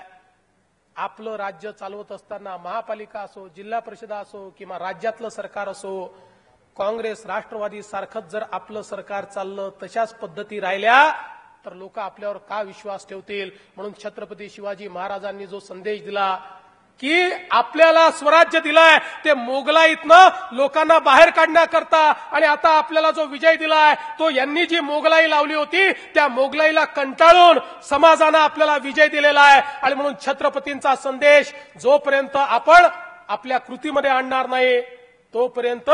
आपलं राज्य चालवत असताना महापालिका असो, जिल्हा परिषदा असो किंवा राज्यातलं सरकार असो, काँग्रेस राष्ट्रवादी सारखंच जर आपलं सरकार चाललं, तशाच पद्धती राहिल्या तर लोक आपल्यावर का विश्वास ठेवतील. म्हणून छत्रपती शिवाजी महाराजांनी जो संदेश दिला की आपल्याला स्वराज्य दिलाय ते मोगलाईतनं लोकांना बाहेर काढण्याकरता आणि आता आपल्याला जो विजय दिलाय तो यांनी जी मोगलाई लावली होती त्या मोगलाईला कंटाळून समाजानं आपल्याला विजय दिलेला आहे. आणि म्हणून छत्रपतींचा संदेश जोपर्यंत आपण आपल्या कृतीमध्ये आणणार नाही तोपर्यंत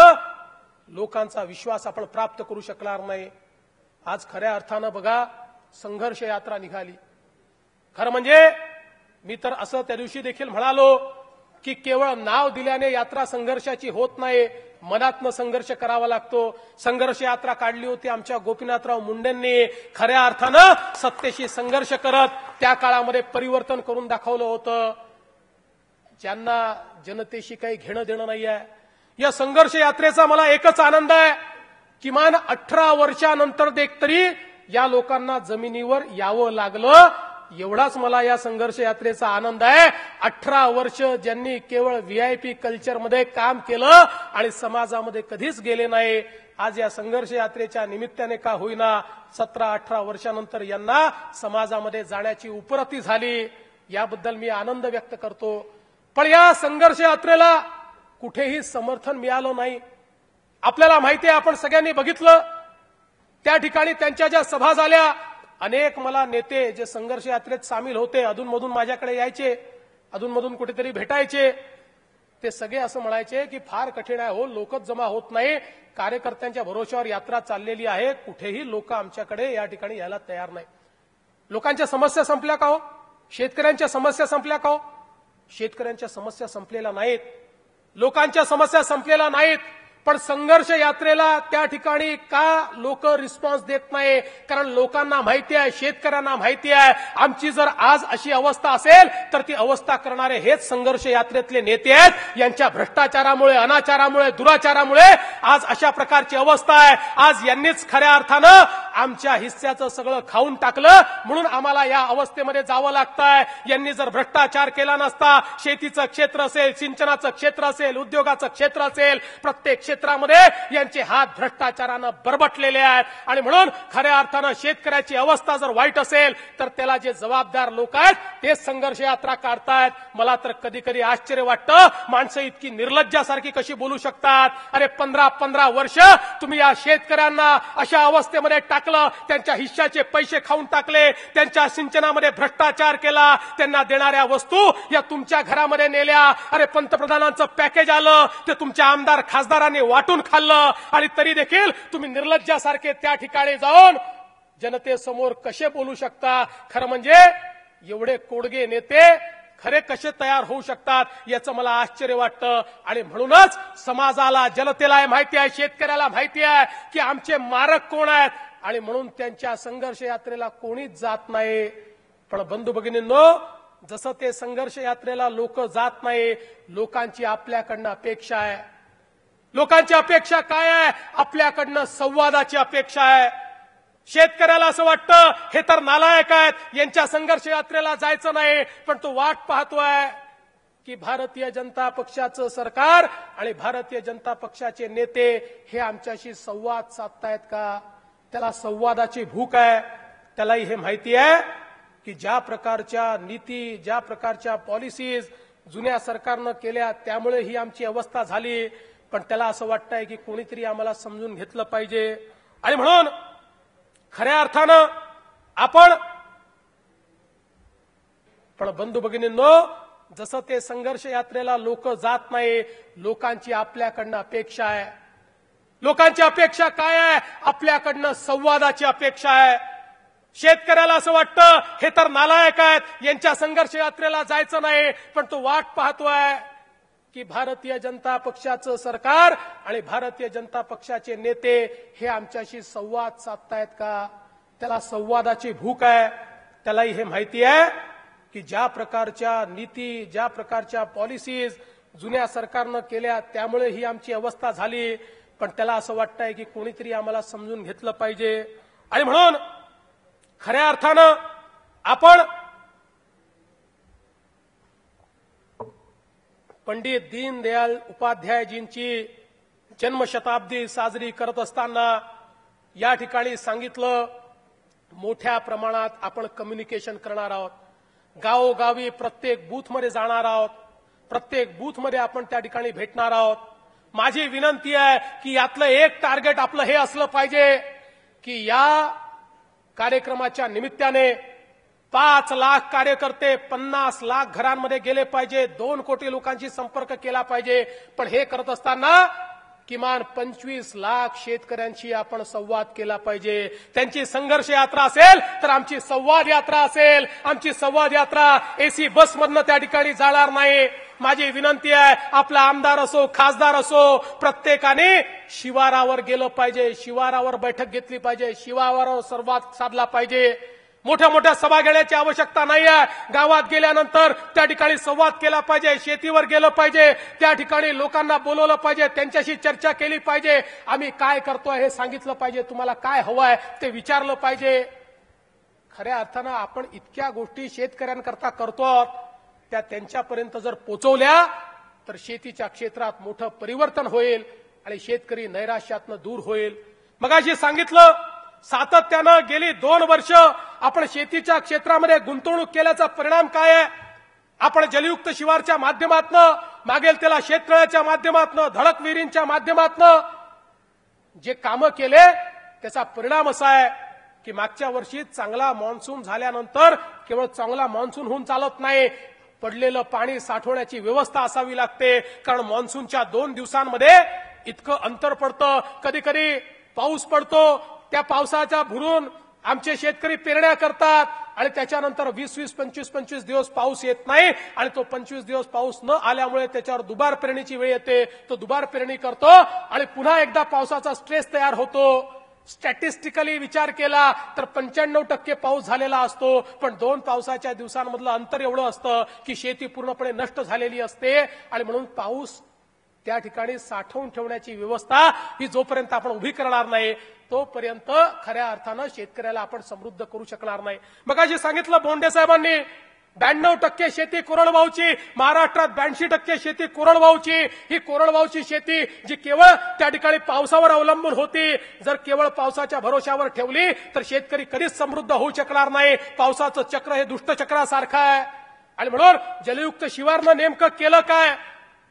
लोकांचा विश्वास आपण प्राप्त करू शकणार नाही. आज खऱ्या अर्थानं बघा संघर्ष यात्रा निघाली. खरं म्हणजे मी तर असं त्या दिवशी देखील म्हणालो की केवळ नाव दिल्याने यात्रा संघर्षाची होत नाही, मनातनं संघर्ष करावा लागतो. संघर्ष यात्रा काढली होती आमच्या गोपीनाथराव मुंडेंनी. खऱ्या अर्थानं सत्तेशी संघर्ष करत त्या काळामध्ये परिवर्तन करून दाखवलं होतं. ज्यांना जनतेशी काही घेणं देणं नाही आहे, या संघर्ष यात्रेचा मला एकच आनंद आहे, किमान 18 वर्षानंतर तरी या लोकांना जमिनीवर यावं लागलं, एवढाच मला या संघर्ष यात्रेचा आनंद आहे. 18 वर्ष ज्यांनी केवळ व्हीआयपी कल्चरमध्ये काम केलं आणि समाजामध्ये कधीच गेले नाही, आज या संघर्ष यात्रेच्या निमित्ताने का होईना 17-18 वर्षानंतर यांना समाजामध्ये जाण्याची उपरती झाली. याबद्दल मी आनंद व्यक्त करतो. पण या संघर्ष यात्रेला कुठेही समर्थन मिळालं नाही. आपल्याला माहिती आहे, आपण सगळ्यांनी बघितलं त्या ठिकाणी त्यांच्या ज्या सभा झाल्या, अनेक मला नेते जे संघर्ष यात्रेत सामील होते अधूनमधून माझ्याकडे यायचे, अधूनमधून कुठेतरी भेटायचे. ते सगळे असं म्हणायचे की फार कठीण आहे हो, लोकच जमा होत नाही, कार्यकर्त्यांच्या भरोश्यावर यात्रा चाललेली आहे, कुठेही लोक आमच्याकडे या ठिकाणी यायला तयार नाही. लोकांच्या समस्या संपल्या का हो? शेतकऱ्यांच्या समस्या संपल्या का हो? शेतकऱ्यांच्या समस्या संपलेल्या नाहीत, लोकांच्या समस्या संपलेल्या नाहीत. पण संघर्ष यात्रेला त्या ठिकाणी का लोक रिस्पॉन्स देत नाही? कारण लोकांना माहिती आहे, शेतकऱ्यांना माहिती आहे, आमची जर आज अशी अवस्था असेल तर ती अवस्था करणारे हेच संघर्ष यात्रेतले नेते आहेत. यांच्या भ्रष्टाचारामुळे, अनाचारामुळे, दुराचारामुळे आज अशा प्रकारची अवस्था आहे. आज यांनीच खऱ्या अर्थानं आमच्या हिस्स्याचं सगळं खाऊन टाकलं म्हणून आम्हाला या अवस्थेमध्ये जावं लागतंय. यांनी जर भ्रष्टाचार केला नसता, शेतीचं क्षेत्र असेल, सिंचनाचं क्षेत्र असेल, उद्योगाचं क्षेत्र असेल, प्रत्येक क्षेत्रामध्ये यांचे हात भ्रष्टाचारानं बरबटलेले आहेत. आणि म्हणून खऱ्या अर्थानं शेतकऱ्याची अवस्था जर वाईट असेल तर त्याला जे जबाबदार लोक आहेत तेच संघर्ष यात्रा काढतायत. मला तर कधी कधी आश्चर्य वाटतं, माणसं इतकी निर्लज्जासारखी कशी बोलू शकतात. अरे 15 वर्ष तुम्ही या शेतकऱ्यांना अशा अवस्थेमध्ये टाकलं, त्यांच्या हिश्श्याचे पैसे खाऊन टाकले, त्यांच्या सिंचनामध्ये भ्रष्टाचार केला, त्यांना देणाऱ्या वस्तू या तुमच्या घरामध्ये नेल्या. अरे पंतप्रधानांचं पॅकेज आलं ते तुमच्या आमदार खासदारांनी वाटून खाल्लं आणि तरी देखील तुम्ही निर्लज्जासारखे त्या ठिकाणी जाऊन जनतेसमोर कसे बोलू शकता. खरं म्हणजे एवढे कोडगे नेते खरे कसे तयार होऊ शकतात याचं मला आश्चर्य वाटतं. आणि म्हणूनच समाजाला, जनतेला माहिती आहे, शेतकऱ्याला माहिती आहे की आमचे मारक कोण आहेत आणि म्हणून त्यांच्या संघर्ष यात्रेला कोणीच जात नाही. पण बंधू भगिनींनो, जसं ते संघर्ष यात्रेला लोक जात नाही, लोकांची आपल्याकडनं अपेक्षा आहे. लोकांची अपेक्षा काय आहे? आपल्याकडनं संवादाची अपेक्षा आहे. शेतकऱ्याला असं वाटतं हे तर नालायक आहेत, यांच्या संघर्ष यात्रेला जायचं नाही, पण तो वाट पाहतोय की भारतीय जनता पक्षाचं सरकार आणि भारतीय जनता पक्षाचे नेते हे आमच्याशी संवाद साधतायत का. त्याला संवादाची भूक आहे. त्यालाही हे माहिती आहे की ज्या प्रकारच्या नीती, ज्या प्रकारच्या पॉलिसीज जुन्या सरकारनं केल्या त्यामुळे ही आमची अवस्था झाली. पण त्याला असं वाटतंय की कोणीतरी आम्हाला समजून घेतलं पाहिजे. आणि म्हणून खऱ्या अर्थानं आपण, पण बंधू भगिनींनो, जसं ते संघर्ष यात्रेला लोक जात नाही, लोकांची आपल्याकडनं अपेक्षा आहे. लोकांची अपेक्षा काय आहे? आपल्याकडनं संवादाची अपेक्षा आहे. शेतकऱ्याला असं वाटतं हे तर नालायक आहेत, यांच्या संघर्ष यात्रेला जायचं नाही, पण तो वाट पाहतोय की भारतीय जनता पक्षाचं सरकार आणि भारतीय जनता पक्षाचे नेते हे आमच्याशी संवाद साधतायत का. त्याला संवादाची भूक आहे. त्यालाही हे माहिती आहे की ज्या प्रकारच्या नीती, ज्या प्रकारच्या पॉलिसीज जुन्या सरकारनं केल्या त्यामुळे ही आमची अवस्था झाली. पण त्याला असं वाटतंय की कोणीतरी आम्हाला समजून घेतलं पाहिजे. आणि म्हणून खऱ्या अर्थानं आपण पंडित दीनदयाल उपाध्यायजींची जन्मशताब्दी साजरी करत असताना या ठिकाणी सांगितलं, मोठ्या प्रमाणात आपण कम्युनिकेशन करणार आहोत. गावोगावी प्रत्येक बूथमध्ये जाणार आहोत. प्रत्येक बूथमध्ये आपण त्या ठिकाणी भेटणार आहोत. माझी विनंती आहे की यातलं एक टार्गेट आपलं हे असलं पाहिजे की या कार्यक्रमाच्या निमित्ताने 5 लाख कार्यकर्ते 50 लाख घरांमध्ये गेले पाहिजे, 2 कोटी लोकांशी संपर्क केला पाहिजे. पण हे करत असताना किमान 25 लाख शेतकऱ्यांशी आपण संवाद केला पाहिजे. त्यांची संघर्ष यात्रा असेल तर आमची संवाद यात्रा असेल. आमची संवाद यात्रा एसी बसमधनं त्या ठिकाणी जाणार नाही. माझी विनंती आहे, आपला आमदार असो, खासदार असो, प्रत्येकाने शिवारावर गेलं पाहिजे, शिवारावर बैठक घेतली पाहिजे, शिवारावर संवाद साधला पाहिजे. मोठ्या मोठ्या सभा घेण्याची आवश्यकता नाही आहे. गावात गेल्यानंतर त्या ठिकाणी संवाद केला पाहिजे, शेतीवर गेलं पाहिजे, त्या ठिकाणी लोकांना बोलवलं पाहिजे, त्यांच्याशी चर्चा केली पाहिजे. आम्ही काय करतोय हे सांगितलं पाहिजे, तुम्हाला काय हवंय ते विचारलं पाहिजे. खऱ्या अर्थानं आपण इतक्या गोष्टी शेतकऱ्यांकरता करतो, त्या त्यांच्यापर्यंत जर पोहोचवल्या तर शेतीच्या क्षेत्रात मोठं परिवर्तन होईल आणि शेतकरी नैराश्यातनं दूर होईल. मगाशी सांगितलं, सातत्यानं गेली 2 वर्ष आपण शेतीच्या क्षेत्रामध्ये गुंतवणूक केल्याचा परिणाम काय आहे. आपण जलयुक्त शिवारच्या माध्यमातनं, मागेल त्याला शेततळ्याच्या माध्यमातनं, धडक विहिरींच्या माध्यमातनं जे कामं केले त्याचा परिणाम असा आहे की मागच्या वर्षी चांगला मान्सून झाल्यानंतर केवळ चांगला मान्सून होऊन चालत नाही, पडलेलं पाणी साठवण्याची व्यवस्था असावी लागते. कारण मान्सूनच्या 2 दिवसांमध्ये इतकं अंतर पडतं. कधी कधी पाऊस पडतो, त्या पावसाच्या भरून आमचे शेतकरी पेरण्या करतात आणि त्याच्यानंतर 20-20, 25-25 दिवस पाऊस येत नाही आणि तो 25 दिवस पाऊस न आल्यामुळे त्याच्यावर दुबार पेरणीची वेळ येते. तो दुबार पेरणी करतो आणि पुन्हा एकदा पावसाचा स्ट्रेस तयार होतो. स्टॅटिस्टिकली विचार केला तर 95% पाऊस झालेला असतो, पण 2 पावसाच्या दिवसांमधलं अंतर एवढं असतं की शेती पूर्णपणे नष्ट झालेली असते. आणि म्हणून पाऊस त्या ठिकाणी साठवून ठेवण्याची व्यवस्था ही जोपर्यंत आपण उभी करणार नाही तोपर्यंत खऱ्या अर्थानं शेतकऱ्याला आपण समृद्ध करू शकणार नाही. मगाशी सांगितलं बोंडे साहेबांनी 92% शेती कोरडवाहूची, महाराष्ट्रात 82% शेती कोरडवाहूची. ही कोरडवाहूची शेती जी केवळ त्या ठिकाणी पावसावर अवलंबून होती, जर केवळ पावसाच्या भरोशावर ठेवली तर शेतकरी कधीच समृद्ध होऊ शकणार नाही. पावसाचं चक्र हे दुष्टचक्रासारखं आहे. आणि म्हणून जलयुक्त शिवारनं नेमकं केलं काय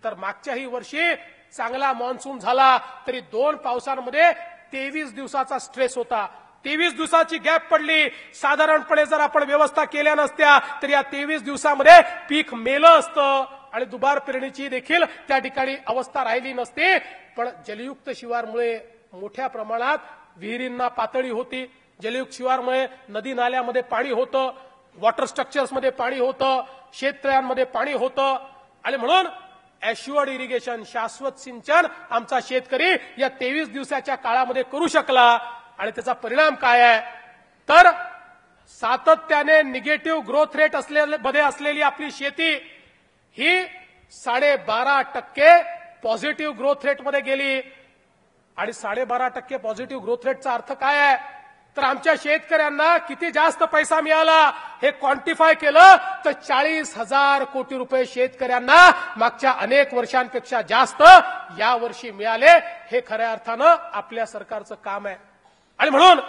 तर मागच्याही वर्षी चांगला मान्सून झाला तरी 2 पावसांमध्ये 23 दिवसाचा स्ट्रेस होता. 23 दिवसाची गॅप पडली. साधारणपणे जर आपण व्यवस्था केल्या नसत्या तर या 23 दिवसामध्ये पीक मेलं असतं आणि दुबार पेरणीची देखील त्या ठिकाणी अवस्था राहिली नसती. पण जलयुक्त शिवारमुळे मोठ्या प्रमाणात विहिरींना पातळी होती. जलयुक्त शिवारमुळे नदी नाल्यामध्ये पाणी होतं, वॉटर स्ट्रक्चर्समध्ये पाणी होतं, शेततळ्यांमध्ये पाणी होतं. आणि म्हणून ॲश्युअर्ड इरिगेशन, शाश्वत सिंचन आमचा शेतकरी या 23 दिवसाच्या काळामध्ये करू शकला. आणि त्याचा परिणाम काय आहे तर सातत्याने निगेटिव्ह ग्रोथ रेट मध्ये असलेली आपली शेती ही 12.5% पॉझिटिव्ह ग्रोथ रेटमध्ये गेली. आणि 12.5% पॉझिटिव्ह ग्रोथ रेटचा अर्थ काय आहे तर आमच्या शेतकऱ्यांना किती जास्त पैसा मिळाला हे क्वांटिफाय केलं तर 40,000 कोटी रुपये शेतकऱ्यांना मागच्या अनेक वर्षांपेक्षा जास्त यावर्षी मिळाले. हे खऱ्या अर्थानं आपल्या सरकारचं काम आहे. आणि म्हणून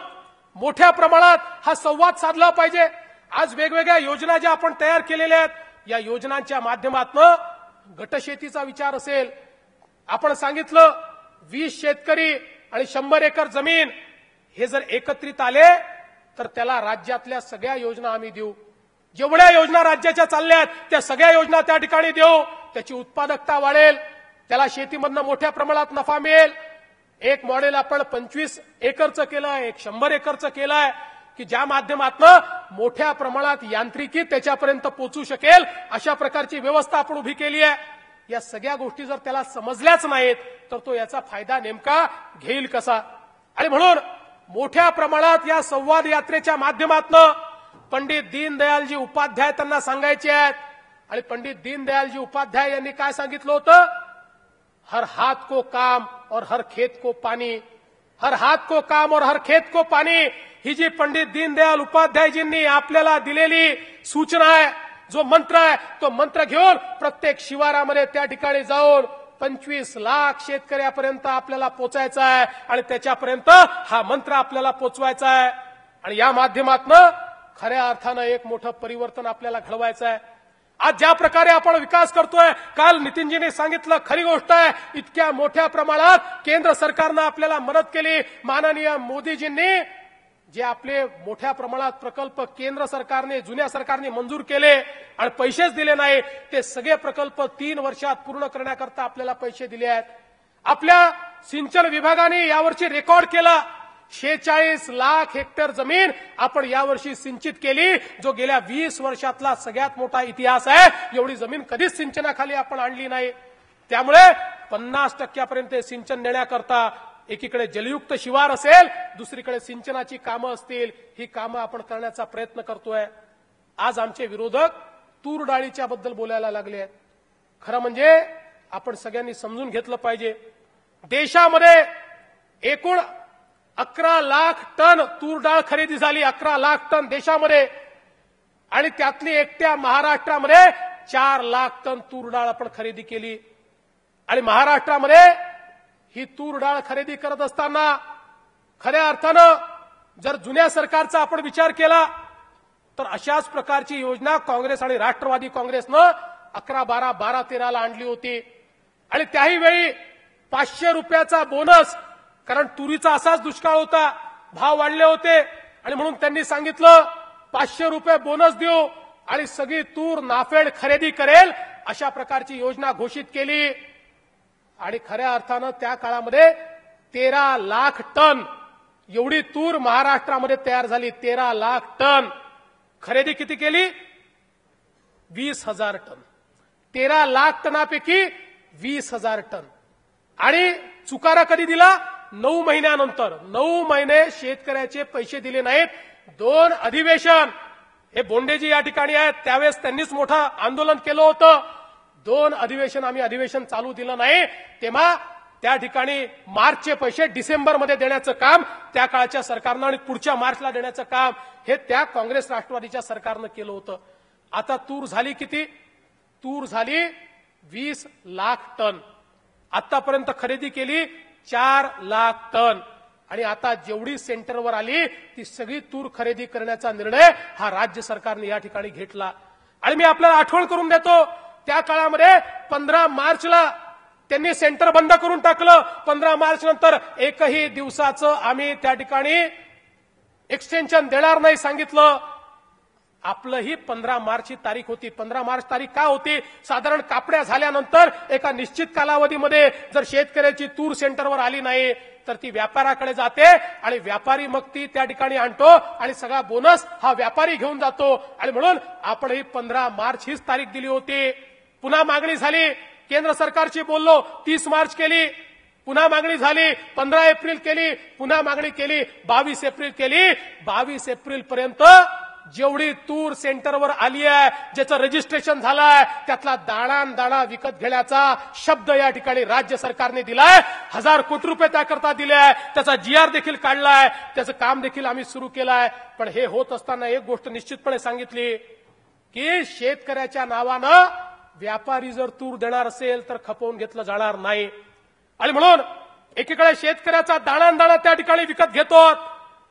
मोठ्या प्रमाणात हा संवाद साधला पाहिजे. आज वेगवेगळ्या योजना ज्या आपण तयार केलेल्या आहेत या योजनांच्या माध्यमातून गटशेतीचा विचार असेल. आपण सांगितलं 20 शेतकरी आणि 100 एकर जमीन हे जर एकत्रित आले तर त्याला राज्यातल्या सगळ्या योजना आम्ही देऊ. जेवढ्या योजना राज्याच्या चालल्यात त्या सगळ्या योजना त्या ठिकाणी देऊ. त्याची उत्पादकता वाढेल, त्याला शेतीमधनं मोठ्या प्रमाणात नफा मिळेल. एक मॉडेल आपण 25 एकरचं केलंय, एक 100 एकरचं केलंय की ज्या माध्यमातून मोठ्या प्रमाणात यांत्रिकी त्याच्यापर्यंत पोहोचू शकेल अशा प्रकारची व्यवस्था आपण उभी केली आहे. या सगळ्या गोष्टी जर त्याला समजल्याच नाहीत तर तो याचा फायदा नेमका घेईल कसा. आणि म्हणून मोठ्या प्रमाणात या संवाद यात्रेच्या माध्यमातून पंडित दीनदयालजी उपाध्याय त्यांना सांगायचे आहेत. आणि पंडित दीनदयालजी उपाध्याय यांनी काय सांगितलं होतं, हर हाथ को काम और हर खेत को पानी, हर हाथ को काम और हर खेत को पानी. ही जी पंडित दीनदयाल उपाध्यायजींनी आपल्याला दिलेली सूचना आहे, जो मंत्र आहे तो मंत्र घेऊन प्रत्येक शिवारामध्ये त्या ठिकाणी जाऊन 25 लाख शेतकऱ्यापर्यंत आपल्याला पोचायचा आहे आणि त्याच्यापर्यंत हा मंत्र आपल्याला पोचवायचा आहे. आणि या माध्यमातून खऱ्या अर्थानं एक मोठं परिवर्तन आपल्याला घडवायचं आहे. आज ज्या प्रकारे आपण विकास करतोय, काल नितीनजीने सांगितलं, खरी गोष्ट आहे, इतक्या मोठ्या प्रमाणात केंद्र सरकारनं आपल्याला मदत केली. माननीय मोदीजींनी जे आपले मोठ्या प्रमाणात प्रकल्प केंद्र सरकारने, जुन्या सरकारने मंजूर केले आणि पैसेच दिले नाही, ते सगळे प्रकल्प 3 वर्षात पूर्ण करण्याकरता आपल्याला पैसे दिले आहेत. आपल्या सिंचन विभागाने यावर्षी रेकॉर्ड केला, 46 लाख हेक्टर जमीन आपण यावर्षी सिंचित केली, जो गेल्या 20 वर्षातला सगळ्यात मोठा इतिहास आहे. एवढी जमीन कधीच सिंचनाखाली आपण आणली नाही. त्यामुळे 50% सिंचन नेण्याकरता एकीकडे जलयुक्त शिवार असेल, दुसरीकडे सिंचनाची कामं असतील, ही कामं आपण करण्याचा प्रयत्न करतोय. आज आमचे विरोधक तूर डाळीच्या बद्दल बोलायला लागले आहेत. खरं म्हणजे आपण सगळ्यांनी समजून घेतलं पाहिजे, देशामध्ये एकूण 11 लाख टन तूर डाळ खरेदी झाली, 11 लाख टन देशामध्ये. आणि त्यातली एकट्या महाराष्ट्रामध्ये 4 लाख टन तूर डाळ आपण खरेदी केली. आणि महाराष्ट्रामध्ये ही तूर डाळ खरेदी करत असताना खऱ्या अर्थानं जर जुन्या सरकारचा आपण विचार केला तर अशाच प्रकारची योजना काँग्रेस आणि राष्ट्रवादी काँग्रेसनं 11, 12, 12, 13ला आणली होती. आणि त्याही वेळी 500 रुपयाचा बोनस, कारण तुरीचा असाच दुष्काळ होता, भाव वाढले होते आणि म्हणून त्यांनी सांगितलं 500 रुपये बोनस देऊ आणि सगळी तूर नाफेड खरेदी करेल, अशा प्रकारची योजना घोषित केली. आणि खऱ्या अर्थानं त्या काळामध्ये 13 लाख टन एवढी तूर महाराष्ट्रामध्ये तयार झाली. 13 लाख टन. खरेदी किती केली? 20,000 टन. 13 लाख टनापैकी 20,000 टन. आणि चुकारा कधी दिला? 9 महिन्यानंतर. 9 महिने शेतकऱ्याचे पैसे दिले नाहीत. 2 अधिवेशन, हे बोंडेजी या ठिकाणी आहेत, त्यावेळेस त्यांनीच मोठं आंदोलन केलं होतं. 2 अधिवेशन आम्ही अधिवेशन चालू दिलं नाही, तेव्हा त्या ठिकाणी मार्चचे पैसे डिसेंबरमध्ये देण्याचं काम त्या काळच्या सरकारनं आणि पुढच्या मार्चला देण्याचं काम हे त्या काँग्रेस राष्ट्रवादीच्या सरकारनं केलं होतं. आता तूर झाली किती? तूर झाली 20 लाख टन. आतापर्यंत खरेदी केली 4 लाख टन. आणि आता जेवढी सेंटरवर आली ती सगळी तूर खरेदी करण्याचा निर्णय हा राज्य सरकारने या ठिकाणी घेतला. आणि मी आपल्याला आठवण करून देतो, त्या काळामध्ये 15 मार्चला त्यांनी सेंटर बंद करून टाकलं. 15 मार्च नंतर एकही दिवसाचं आम्ही त्या ठिकाणी एक्सटेन्शन देणार नाही सांगितलं. आपलंही 15 मार्च ही तारीख होती. 15 मार्च तारीख का होती? साधारण कापड्या झाल्यानंतर एका निश्चित कालावधीमध्ये जर शेतकऱ्याची तूर सेंटरवर आली नाही तर ती व्यापाऱ्याकडे जाते आणि व्यापारी मग ती त्या ठिकाणी आणतो आणि सगळा बोनस हा व्यापारी घेऊन जातो. आणि म्हणून आपणही 15 मार्च हीच तारीख दिली होती. पुन्हा मागणी झाली, केंद्र सरकारशी बोललो, 30 मार्च केली, पुन्हा मागणी झाली, 15 एप्रिल केली, पुन्हा मागणी केली, 22 एप्रिल केली. 22 एप्रिल पर्यंत जेवढी तूर सेंटरवर आली आहे, ज्याचं रजिस्ट्रेशन झालंय, त्यातला दाणा विकत घेण्याचा शब्द या ठिकाणी राज्य सरकारने दिलाय. 1000 कोटी रुपये त्याकरता दिले आहे. त्याचा GR देखील काढलाय, त्याचं काम देखील आम्ही सुरू केलंय. पण हे होत असताना एक गोष्ट निश्चितपणे सांगितली की शेतकऱ्याच्या नावानं व्यापारी जर तूर देणार असेल तर खपवून घेतलं जाणार नाही. आणि म्हणून एकीकडे शेतकऱ्याचा दाणा त्या ठिकाणी विकत घेतो,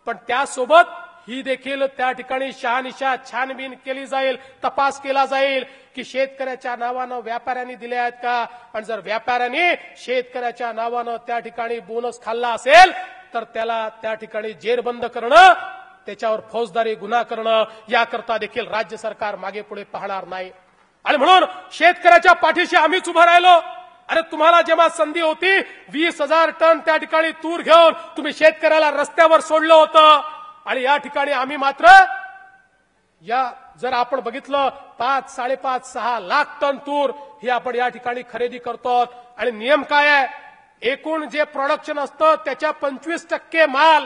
पण त्यासोबत ही देखील त्या ठिकाणी शहानिशा छानबीन केली जाईल, तपास केला जाईल की शेतकऱ्याच्या नावानं व्यापाऱ्यांनी दिले आहेत का. आणि जर व्यापाऱ्यांनी शेतकऱ्याच्या नावानं त्या ठिकाणी बोनस खाल्ला असेल तर त्याला त्या ठिकाणी जेरबंद करणं, त्याच्यावर फौजदारी गुन्हा करणं, याकरता देखील राज्य सरकार मागे पुढे पाहणार नाही. आणि म्हणून शेतकऱ्याच्या पाठीशी आम्हीच उभं राहिलो. अरे तुम्हाला जेव्हा संधी होती 20,000 टन त्या ठिकाणी तूर घेऊन तुम्ही शेतकऱ्याला रस्त्यावर सोडलं होतं. आणि या ठिकाणी आम्ही मात्र जर आपण बघितलं 5-5.5-6 लाख टन तूर ही आपण या ठिकाणी खरेदी करतो. आणि नियम काय आहे? एकूण जे प्रोडक्शन असतं त्याच्या 25% माल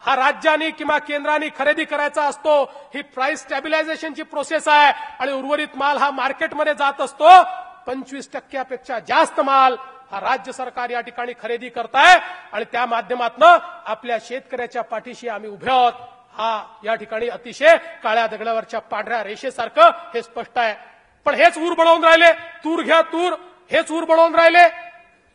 हा राज्यांनी किंवा केंद्राने खरेदी करायचा असतो. ही प्राइस स्टॅबिलायझेशनची प्रोसेस आहे. आणि उर्वरित माल हा मार्केटमध्ये जात असतो. 25%पेक्षा जास्त माल हा राज्य सरकार या ठिकाणी खरेदी करताय. आणि त्या माध्यमातून आपल्या शेतकऱ्याच्या पाठीशी आम्ही उभे आहोत. हा या ठिकाणी अतिशय काळ्या दगडावरच्या पांढऱ्या रेषेसारखं हे स्पष्ट आहे. पण हेच ऊर बनवून राहिले, तूर घ्या तूर, हेच ऊर बनवून राहिले.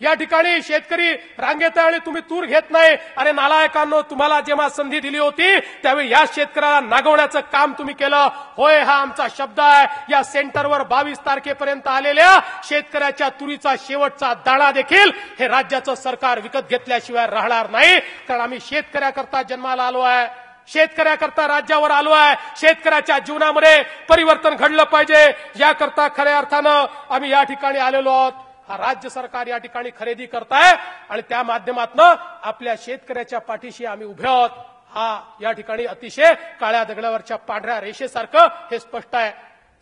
या ठिकाणी शेतकरी रांगेत आहे आणि तुम्ही तूर घेत नाही. अरे नालायकांनो, तुम्हाला जेव्हा संधी दिली होती त्यावेळी या शेतकऱ्याला नागवण्याचं काम तुम्ही केलं. होय, हा आमचा शब्द आहे. या सेंटरवर 22 तारखेपर्यंत आलेल्या शेतकऱ्याच्या तुरीचा शेवटचा दाणा देखील हे राज्याचं सरकार विकत घेतल्याशिवाय राहणार नाही. कारण आम्ही शेतकऱ्याकरता जन्माला आलो आहे, शेतकऱ्याकरता राज्यावर आलो आहे. शेतकऱ्याच्या जीवनामध्ये परिवर्तन घडलं पाहिजे, याकरता खऱ्या अर्थानं आम्ही या ठिकाणी आलेलो आहोत. हा राज्य सरकार या ठिकाणी खरेदी करताय आणि त्या माध्यमातून आपल्या शेतकऱ्याच्या पाठीशी आम्ही उभे आहोत. हा या ठिकाणी अतिशय काळ्या दगडावरच्या पांढऱ्या रेषेसारखं हे स्पष्ट आहे.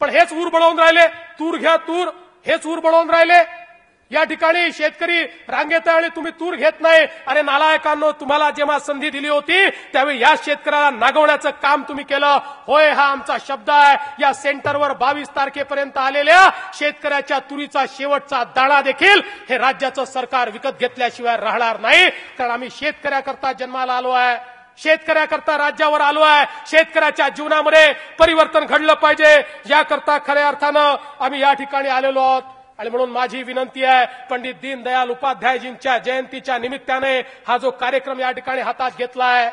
पण हेच ऊर बनवून राहिले, तूर घ्या तूर, हेच ऊर बनवून राहिले. या ठिकाणी शेतकरी रांगेत आहे आणि तुम्ही तूर घेत नाही. अरे नालायकांनो, तुम्हाला जेव्हा संधी दिली होती त्यावेळी या शेतकऱ्याला नागवण्याचं काम तुम्ही केलं. होय, हा आमचा शब्द आहे. या सेंटरवर 22 तारखेपर्यंत आलेल्या शेतकऱ्याच्या तुरीचा शेवटचा दाणा देखील हे राज्याचं सरकार विकत घेतल्याशिवाय राहणार नाही. कारण आम्ही शेतकऱ्याकरता जन्माला आलो आहे, शेतकऱ्याकरता राज्यावर आलो आहे. शेतकऱ्याच्या जीवनामध्ये परिवर्तन घडलं पाहिजे, याकरता खऱ्या अर्थानं आम्ही या ठिकाणी आलेलो आहोत. आणि म्हणून माझी विनंती आहे, पंडित दीनदयाल उपाध्यायजींच्या जयंतीच्या निमित्ताने हा जो कार्यक्रम या ठिकाणी हातात घेतला आहे,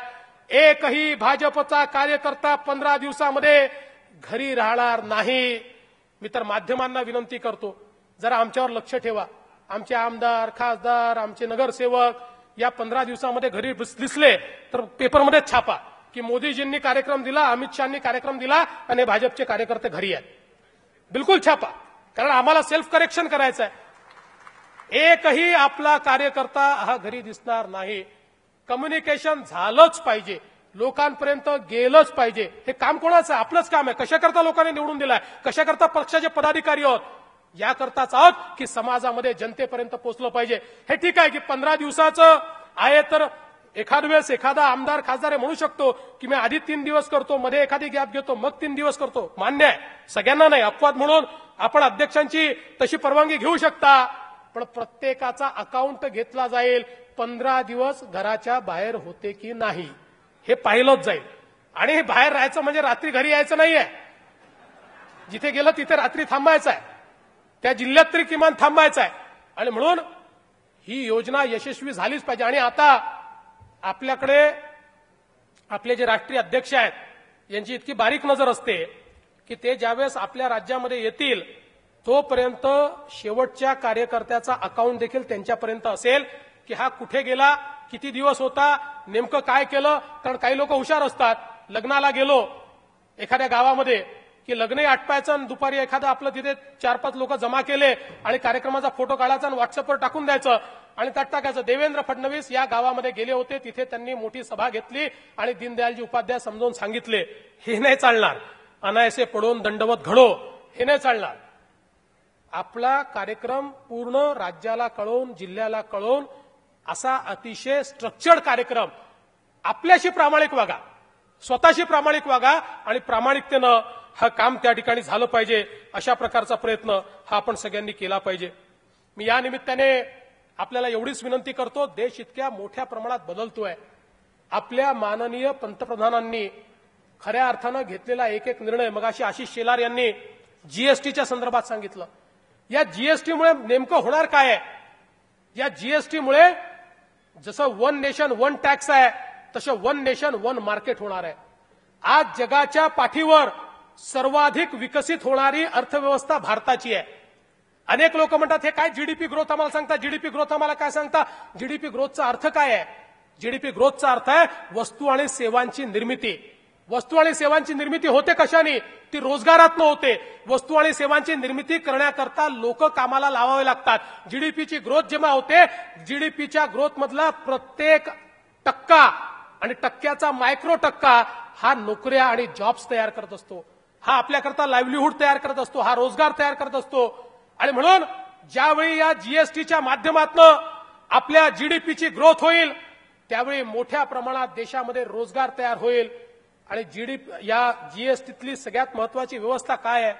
एकही भाजपचा कार्यकर्ता 15 दिवसामध्ये घरी राहणार नाही. मी तर माध्यमांना विनंती करतो, जरा आमच्यावर लक्ष ठेवा. आमचे आमदार, खासदार, आमचे नगरसेवक या 15 दिवसामध्ये घरी दिसले तर पेपरमध्ये छापा की मोदीजींनी कार्यक्रम दिला, अमित शहानी कार्यक्रम दिला आणि भाजपचे कार्यकर्ते घरी आहेत. बिलकुल छापा, कारण आम्हाला सेल्फ करेक्शन करायचं आहे. एकही आपला कार्यकर्ता हा घरी दिसणार नाही. कम्युनिकेशन झालंच पाहिजे, लोकांपर्यंत गेलंच पाहिजे. हे काम कोणाचं आहे? आपलंच काम आहे. कशाकरता लोकांनी निवडून दिलाय? कशाकरता पक्षाचे पदाधिकारी आहोत? याकरताच आहोत की समाजामध्ये जनतेपर्यंत पोहोचलं पाहिजे. हे ठीक आहे की 15 दिवसाचं आहे तर एखाद वेळेस एखादा आमदार खासदार म्हणू शकतो की मी आधी 3 दिवस करतो, मध्ये एखादी गॅप घेतो, मग 3 दिवस करतो. मान्य आहे, सगळ्यांना नाही. अपवाद म्हणून आपण अध्यक्षांची तशी परवानगी घेऊ शकता, पण प्रत्येकाचा अकाउंट घेतला जाईल. 15 दिवस घराच्या बाहेर होते की नाही हे पाहिलंच जाईल. आणि बाहेर राहायचं म्हणजे रात्री घरी यायचं नाहीये. जिथे गेलं तिथे रात्री थांबायचं आहे, त्या जिल्ह्यात तरी किमान थांबायचं आहे. आणि म्हणून ही योजना यशस्वी झालीच पाहिजे. आणि आता आपल्याकडे आपले जे राष्ट्रीय अध्यक्ष आहेत यांची इतकी बारीक नजर असते की ते ज्यावेळेस आपल्या राज्यामध्ये येतील तोपर्यंत शेवटच्या कार्यकर्त्याचा अकाउंट देखील त्यांच्यापर्यंत असेल की हा कुठे गेला, किती दिवस होता, नेमकं काय केलं. कारण काही लोक हुशार असतात. लग्नाला गेलो एखाद्या गावामध्ये की लग्नही आटपायचं आणि दुपारी एखादं आपलं तिथे 4-5 लोक जमा केले आणि कार्यक्रमाचा फोटो काढायचा आणि व्हॉट्सअपवर टाकून द्यायचं आणि त्यात टाकायचं देवेंद्र फडणवीस या गावामध्ये गेले होते, तिथे त्यांनी मोठी सभा घेतली आणि दीनदयालजी उपाध्याय समजावून सांगितले. हे नाही चालणार. अनायसे पडून दंडवत घडो हे नाही चालणार. आपला कार्यक्रम पूर्ण राज्याला कळवून, जिल्ह्याला कळवून असा अतिशय स्ट्रक्चर्ड कार्यक्रम. आपल्याशी प्रामाणिक वागा, स्वतःशी प्रामाणिक वागा आणि प्रामाणिकतेनं हा काम त्या ठिकाणी झालं पाहिजे. अशा प्रकारचा प्रयत्न हा आपण सगळ्यांनी केला पाहिजे. मी या निमित्ताने आपल्याला एवढीच विनंती करतो, देश इतक्या मोठ्या प्रमाणात बदलतोय. आपल्या माननीय पंतप्रधानांनी खऱ्या अर्थानं घेतलेला एक एक निर्णय, मगाशी आशिष शेलार यांनी जीएसटीच्या संदर्भात सांगितलं. या जीएसटीमुळे नेमकं होणार काय आहे? या जीएसटीमुळे जसं वन नेशन वन टॅक्स आहे तसं वन नेशन वन मार्केट होणार आहे. आज जगाच्या पाठीवर सर्वाधिक विकसित होणारी अर्थव्यवस्था भारताची आहे. अनेक लोक म्हणतात हे काय जीडीपी ग्रोथ आम्हाला सांगता, जीडीपी ग्रोथ आम्हाला काय सांगता. जीडीपी ग्रोथचा अर्थ काय आहे? जीडीपी ग्रोथचा अर्थ आहे वस्तू आणि सेवांची निर्मिती. वस्तू आणि सेवांची निर्मिती होते कशाने? ती रोजगारातनं होते. वस्तू आणि सेवांची निर्मिती करण्याकरता लोक कामाला लावावे लागतात. जीडीपीची ग्रोथ जेव्हा होते, जीडीपीच्या ग्रोथ मधला प्रत्येक टक्का आणि टक्क्याचा मायक्रो टक्का हा नोकऱ्या आणि जॉब्स तयार करत असतो. हा आपल्याकरता लाईव्हलीहूड तयार करत असतो, हा रोजगार तयार करत असतो. आणि म्हणून ज्यावेळी या जीएसटीच्या माध्यमातून आपल्या जीडीपीची ग्रोथ होईल त्यावेळी मोठ्या प्रमाणात देशामध्ये रोजगार तयार होईल. आणि या जीएसटीतली सगळ्यात महत्वाची व्यवस्था काय आहे?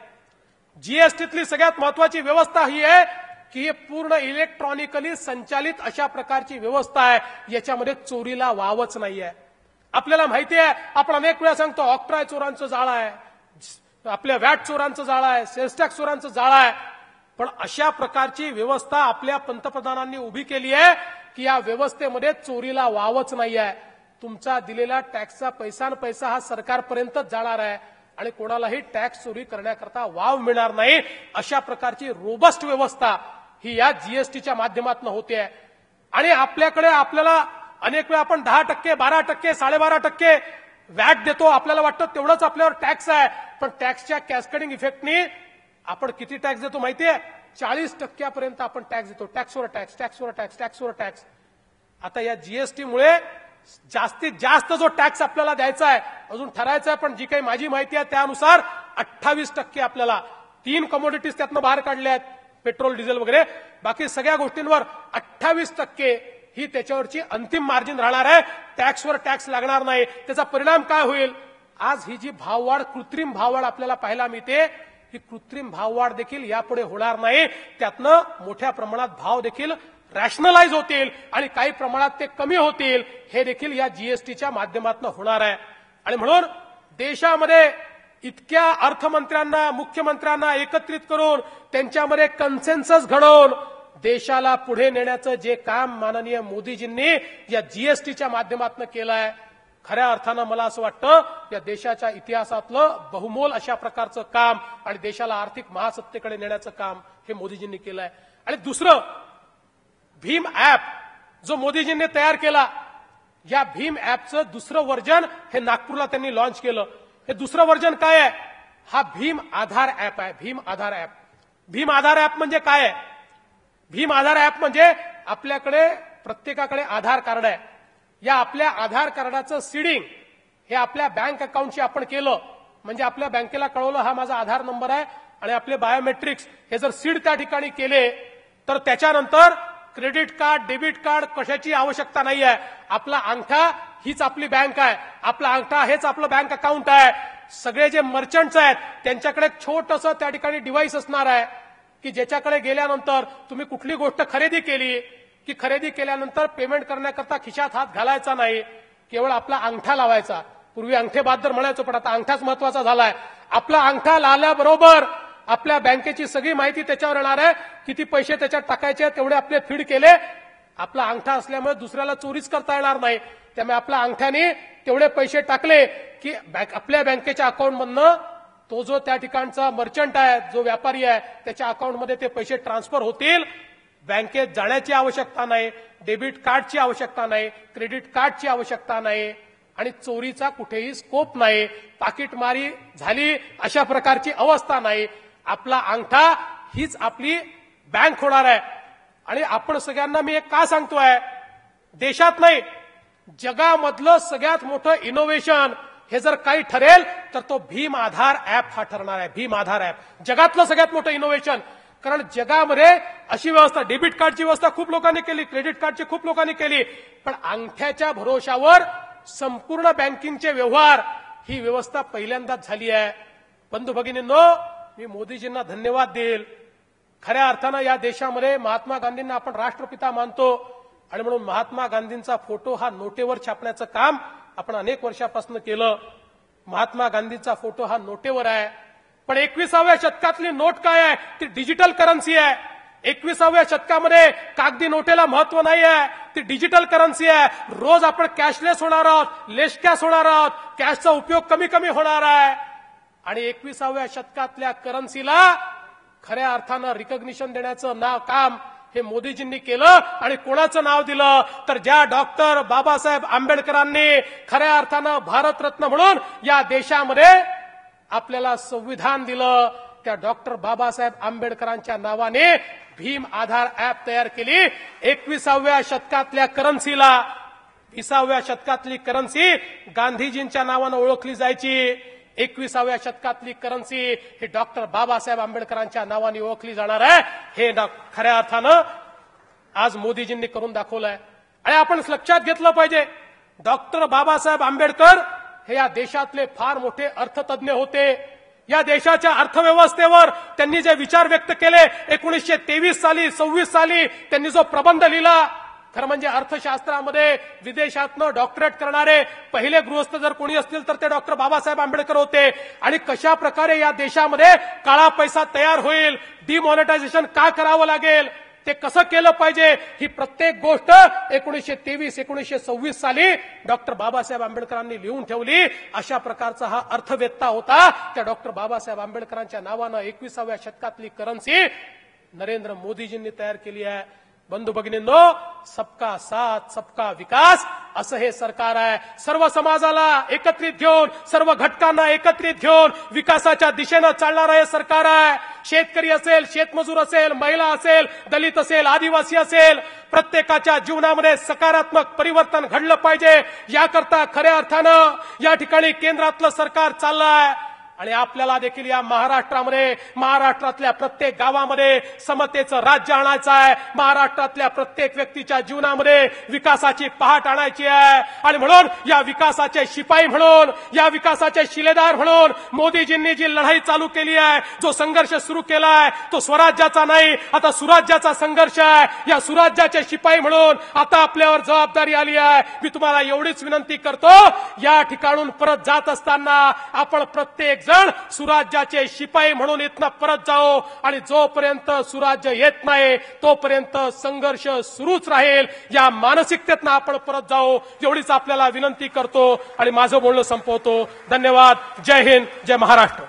जीएसटीतली सगळ्यात महत्वाची व्यवस्था ही आहे की हे पूर्ण इलेक्ट्रॉनिकली संचालित अशा प्रकारची व्यवस्था आहे, याच्यामध्ये चोरीला वावच नाहीये. आपल्याला माहिती आहे, आपण अनेक वेळा सांगतो ऑक्ट्रॉय चोरांचं जाळं आहे, आपल्या व्हॅट चोरांचं जाळं आहे, सेल्स टॅक्स चोरांचं जाळं आहे. पण अशा प्रकारची व्यवस्था आपल्या पंतप्रधानांनी उभी केली आहे की या व्यवस्थेमध्ये चोरीला वावच नाही आहे. तुमचा दिलेला टॅक्सचा पैसा हा सरकारपर्यंतच जाणार आहे आणि कोणालाही टॅक्स चोरी करण्याकरता वाव मिळणार नाही. अशा प्रकारची रोबस्ट व्यवस्था ही या जीएसटीच्या माध्यमातून होते. आणि आपल्याला अनेक वेळा आपण 10%, 12%, 12.5% व्हॅट देतो. आपल्याला वाटतं तेवढंच आपल्यावर टॅक्स आहे, पण टॅक्सच्या कॅस्केडिंग इफेक्टनी आपण किती टॅक्स देतो माहितीये? 40% आपण टॅक्स देतो. टॅक्सवर टॅक्स, टॅक्सवर टॅक्स, टॅक्सवर टॅक्स. आता या जीएसटीमुळे जास्तीत जास्त जो टॅक्स आपल्याला द्यायचा आहे अजून ठरायचा आहे, पण जी काही माझी माहिती आहे त्यानुसार 28% आपल्याला 3 कमोडिटीज त्यातनं बाहेर काढल्या आहेत, पेट्रोल, डिझेल वगैरे. बाकी सगळ्या गोष्टींवर 28% ही त्याच्यावरची अंतिम मार्जिन राहणार आहे. टॅक्सवर टॅक्स लागणार नाही. त्याचा परिणाम काय होईल? आज ही जी भाववाढ, कृत्रिम भाववाढ आपल्याला पाहायला मिळते, ही कृत्रिम भाववाढ देखील यापुढे होणार नाही. त्यातनं मोठ्या प्रमाणात भाव देखील रॅशनलाइज होतील आणि काही प्रमाणात ते कमी होतील. हे देखील या जीएसटीच्या माध्यमातून होणार आहे. आणि म्हणून देशामध्ये इतक्या अर्थमंत्र्यांना, मुख्यमंत्र्यांना एकत्रित करून त्यांच्यामध्ये कन्सेन्सस घडवून देशाला पुढे नेण्याचं जे काम माननीय मोदीजींनी या जीएसटीच्या माध्यमातून केलं आहे, खऱ्या अर्थानं मला असं वाटतं या देशाच्या इतिहासातलं बहुमोल अशा प्रकारचं काम आणि देशाला आर्थिक महासत्तेकडे नेण्याचं काम हे मोदीजींनी केलं आहे. आणि दुसरं, भीम ऍप जो मोदीजींनी तयार केला, या भीम ऍपचं दुसरं व्हर्जन हे नागपूरला त्यांनी लॉन्च केलं. हे दुसरं व्हर्जन काय आहे? हा भीम आधार ऍप आहे. भीम आधार ऍप. भीम आधार ऍप म्हणजे काय आहे? भीम आधार ऍप म्हणजे आपल्याकडे प्रत्येकाकडे आधार कार्ड आहे. या आपल्या आधार कार्डाचं सीडिंग हे आपल्या बँक अकाउंटशी आपण केलं म्हणजे आपल्या बँकेला कळवलं हा माझा आधार नंबर आहे आणि आपले बायोमेट्रिक्स हे जर सीड त्या ठिकाणी केले तर त्याच्यानंतर क्रेडिट कार्ड, डेबिट कार्ड कशाची आवश्यकता नाही आहे. आपला अंगठा हीच आपली बँक आहे. आपला अंगठा हेच आपलं बँक अकाउंट आहे. सगळे जे मर्चंट्स आहेत त्यांच्याकडे एक छोटंसं त्या ठिकाणी डिव्हाइस असणार आहे की ज्याच्याकडे गेल्यानंतर तुम्ही कुठली गोष्ट खरेदी केली की खरेदी केल्यानंतर पेमेंट करण्याकरता खिशात हात घालायचा नाही, केवळ आपला अंगठा लावायचा. पूर्वी अंगठेबहाद्दर म्हणायचो, पण आता अंगठाच महत्वाचा झालाय. आपला अंगठा लावल्याबरोबर आपल्या बँकेची सगळी माहिती त्याच्यावर येणार आहे. किती पैसे त्याच्यात टाकायचे तेवढे आपले फीड केले. आपला अंगठा असल्यामुळे दुसऱ्याला चोरीच करता येणार नाही. त्यामुळे आपल्या अंगठ्याने तेवढे पैसे टाकले की आपल्या बँकेच्या अकाउंटमधनं तो जो त्या ठिकाणचा मर्चंट आहे, जो व्यापारी आहे, त्याच्या अकाउंटमध्ये ते पैसे ट्रान्सफर होतील. बँकेत जाण्याची आवश्यकता नाही, डेबिट कार्डची आवश्यकता नाही, क्रेडिट कार्डची आवश्यकता नाही आणि चोरीचा कुठेही स्कोप नाही. पाकिटमारी झाली अशा प्रकारची अवस्था नाही. आपला अंगठा हीच आपली बँक होणार आहे. आणि आपण सगळ्यांना मी एक का सांगतोय, देशात नाही जगामधलं सगळ्यात मोठं इनोव्हेशन हे जर काही ठरेल तर तो भीम आधार ऍप हा ठरणार आहे. भीम आधार ऍप जगातलं सगळ्यात मोठं इनोव्हेशन. कारण जगामध्ये अशी व्यवस्था, डेबिट कार्डची व्यवस्था खूप लोकांनी केली, क्रेडिट कार्डची खूप लोकांनी केली, पण अंगठ्याच्या भरोशावर संपूर्ण बँकिंगचे व्यवहार ही व्यवस्था पहिल्यांदाच झाली आहे. बंधू भगिनींनो, मी मोदीजींना धन्यवाद देईल. खऱ्या अर्थानं या देशामध्ये महात्मा गांधींना आपण राष्ट्रपिता मानतो आणि म्हणून महात्मा गांधींचा फोटो हा नोटेवर छापण्याचं काम आपण अनेक वर्षापासून केलं. महात्मा गांधींचा फोटो हा नोटेवर आहे, पण 21व्या शतकातली नोट काय आहे? ती डिजिटल करन्सी आहे. 21व्या शतकामध्ये कागदी नोटेला महत्व नाही आहे, ती डिजिटल करन्सी आहे. रोज आपण कॅशलेस होणार आहोत, लेस कॅश होणार आहोत, कॅशचा उपयोग कमी कमी होणार आहे. आणि 21व्या शतकातल्या करन्सीला खऱ्या अर्थानं रिकॉग्निशन देण्याचं काम हे मोदीजींनी केलं. आणि कोणाचं नाव दिलं तर ज्या डॉक्टर बाबासाहेब आंबेडकरांनी खऱ्या अर्थानं भारतरत्न म्हणून या देशामध्ये आपल्याला संविधान दिलं, त्या डॉक्टर बाबासाहेब आंबेडकरांच्या नावाने भीम आधार ऍप तयार केली. 21व्या शतकातल्या करन्सीला, 20व्या शतकातली करन्सी गांधीजींच्या नावानं ओळखली जायची. 21व्या शतकातली करन्सी ही डॉक्टर बाबासाहेब आंबेडकरांच्या नावाने ओळखली जाणार आहे. हे खऱ्या अर्थानं आज मोदीजींनी करून दाखवलंय. आणि आपण लक्षात घेतलं पाहिजे, डॉक्टर बाबासाहेब आंबेडकर हे या देशातले फार मोठे अर्थतज्ञ होते. या देशाच्या अर्थव्यवस्थेवर त्यांनी जे विचार व्यक्त केले, 1923 साली 26 साली त्यांनी जो प्रबंध लिहिला, खरं म्हणजे अर्थशास्त्रामध्ये विदेशातनं डॉक्टरेट करणारे पहिले गृहस्थ जर कोणी असतील तर ते डॉक्टर बाबासाहेब आंबेडकर होते. आणि कशा प्रकारे या देशामध्ये काळा पैसा तयार होईल, डिमॉनिटायझेशन का करावं लागेल, ते कसं केलं पाहिजे, ही प्रत्येक गोष्ट 1923-1926 साली डॉक्टर बाबासाहेब आंबेडकरांनी लिहून ठेवली. अशा प्रकारचा हा अर्थवेत्ता होता. त्या डॉक्टर बाबासाहेब आंबेडकरांच्या नावानं 21व्या शतकातली करन्सी नरेंद्र मोदीजींनी तयार केली आहे. बंधू भगिनींनो, सबका साथ सबका विकास असं हे सरकार आहे. सर्व समाजाला एकत्रित घेऊन, सर्व घटकांना एकत्रित घेऊन विकासाच्या दिशेनं चालणारं हे सरकार आहे. शेतकरी असेल, शेतमजूर असेल, महिला असेल, दलित असेल, आदिवासी असेल, प्रत्येकाच्या जीवनामध्ये सकारात्मक परिवर्तन घडलं पाहिजे. याकरता खऱ्या अर्थानं या ठिकाणी केंद्रातलं सरकार चाललं आहे. आणि आपल्याला देखील या महाराष्ट्रामध्ये, महाराष्ट्रातल्या प्रत्येक गावामध्ये समतेचं राज्य आणायचं आहे. महाराष्ट्रातल्या प्रत्येक व्यक्तीच्या जीवनामध्ये विकासाची पहाट आणायची आहे. आणि म्हणून या विकासाचे शिपाई म्हणून, या विकासाचे शिलेदार म्हणून मोदीजींनी जी लढाई चालू केली आहे, जो संघर्ष सुरू केला आहे, तो स्वराज्याचा नाही, आता सुराज्याचा संघर्ष आहे. या सुराज्याचे शिपाई म्हणून आता आपल्यावर जबाबदारी आली आहे. मी तुम्हाला एवढीच विनंती करतो, या ठिकाणून परत जात असताना आपण प्रत्येक जण सुराज्याचे शिपाई म्हणून इथनं परत जाओ. आणि जोपर्यंत सुराज्य येत नाही तोपर्यंत संघर्ष सुरूच राहील. या मानसिकतेतनं आपण परत जाओ, एवढीच आपल्याला विनंती करतो आणि माझं बोलणं संपवतो. धन्यवाद. जय हिंद, जय महाराष्ट्र.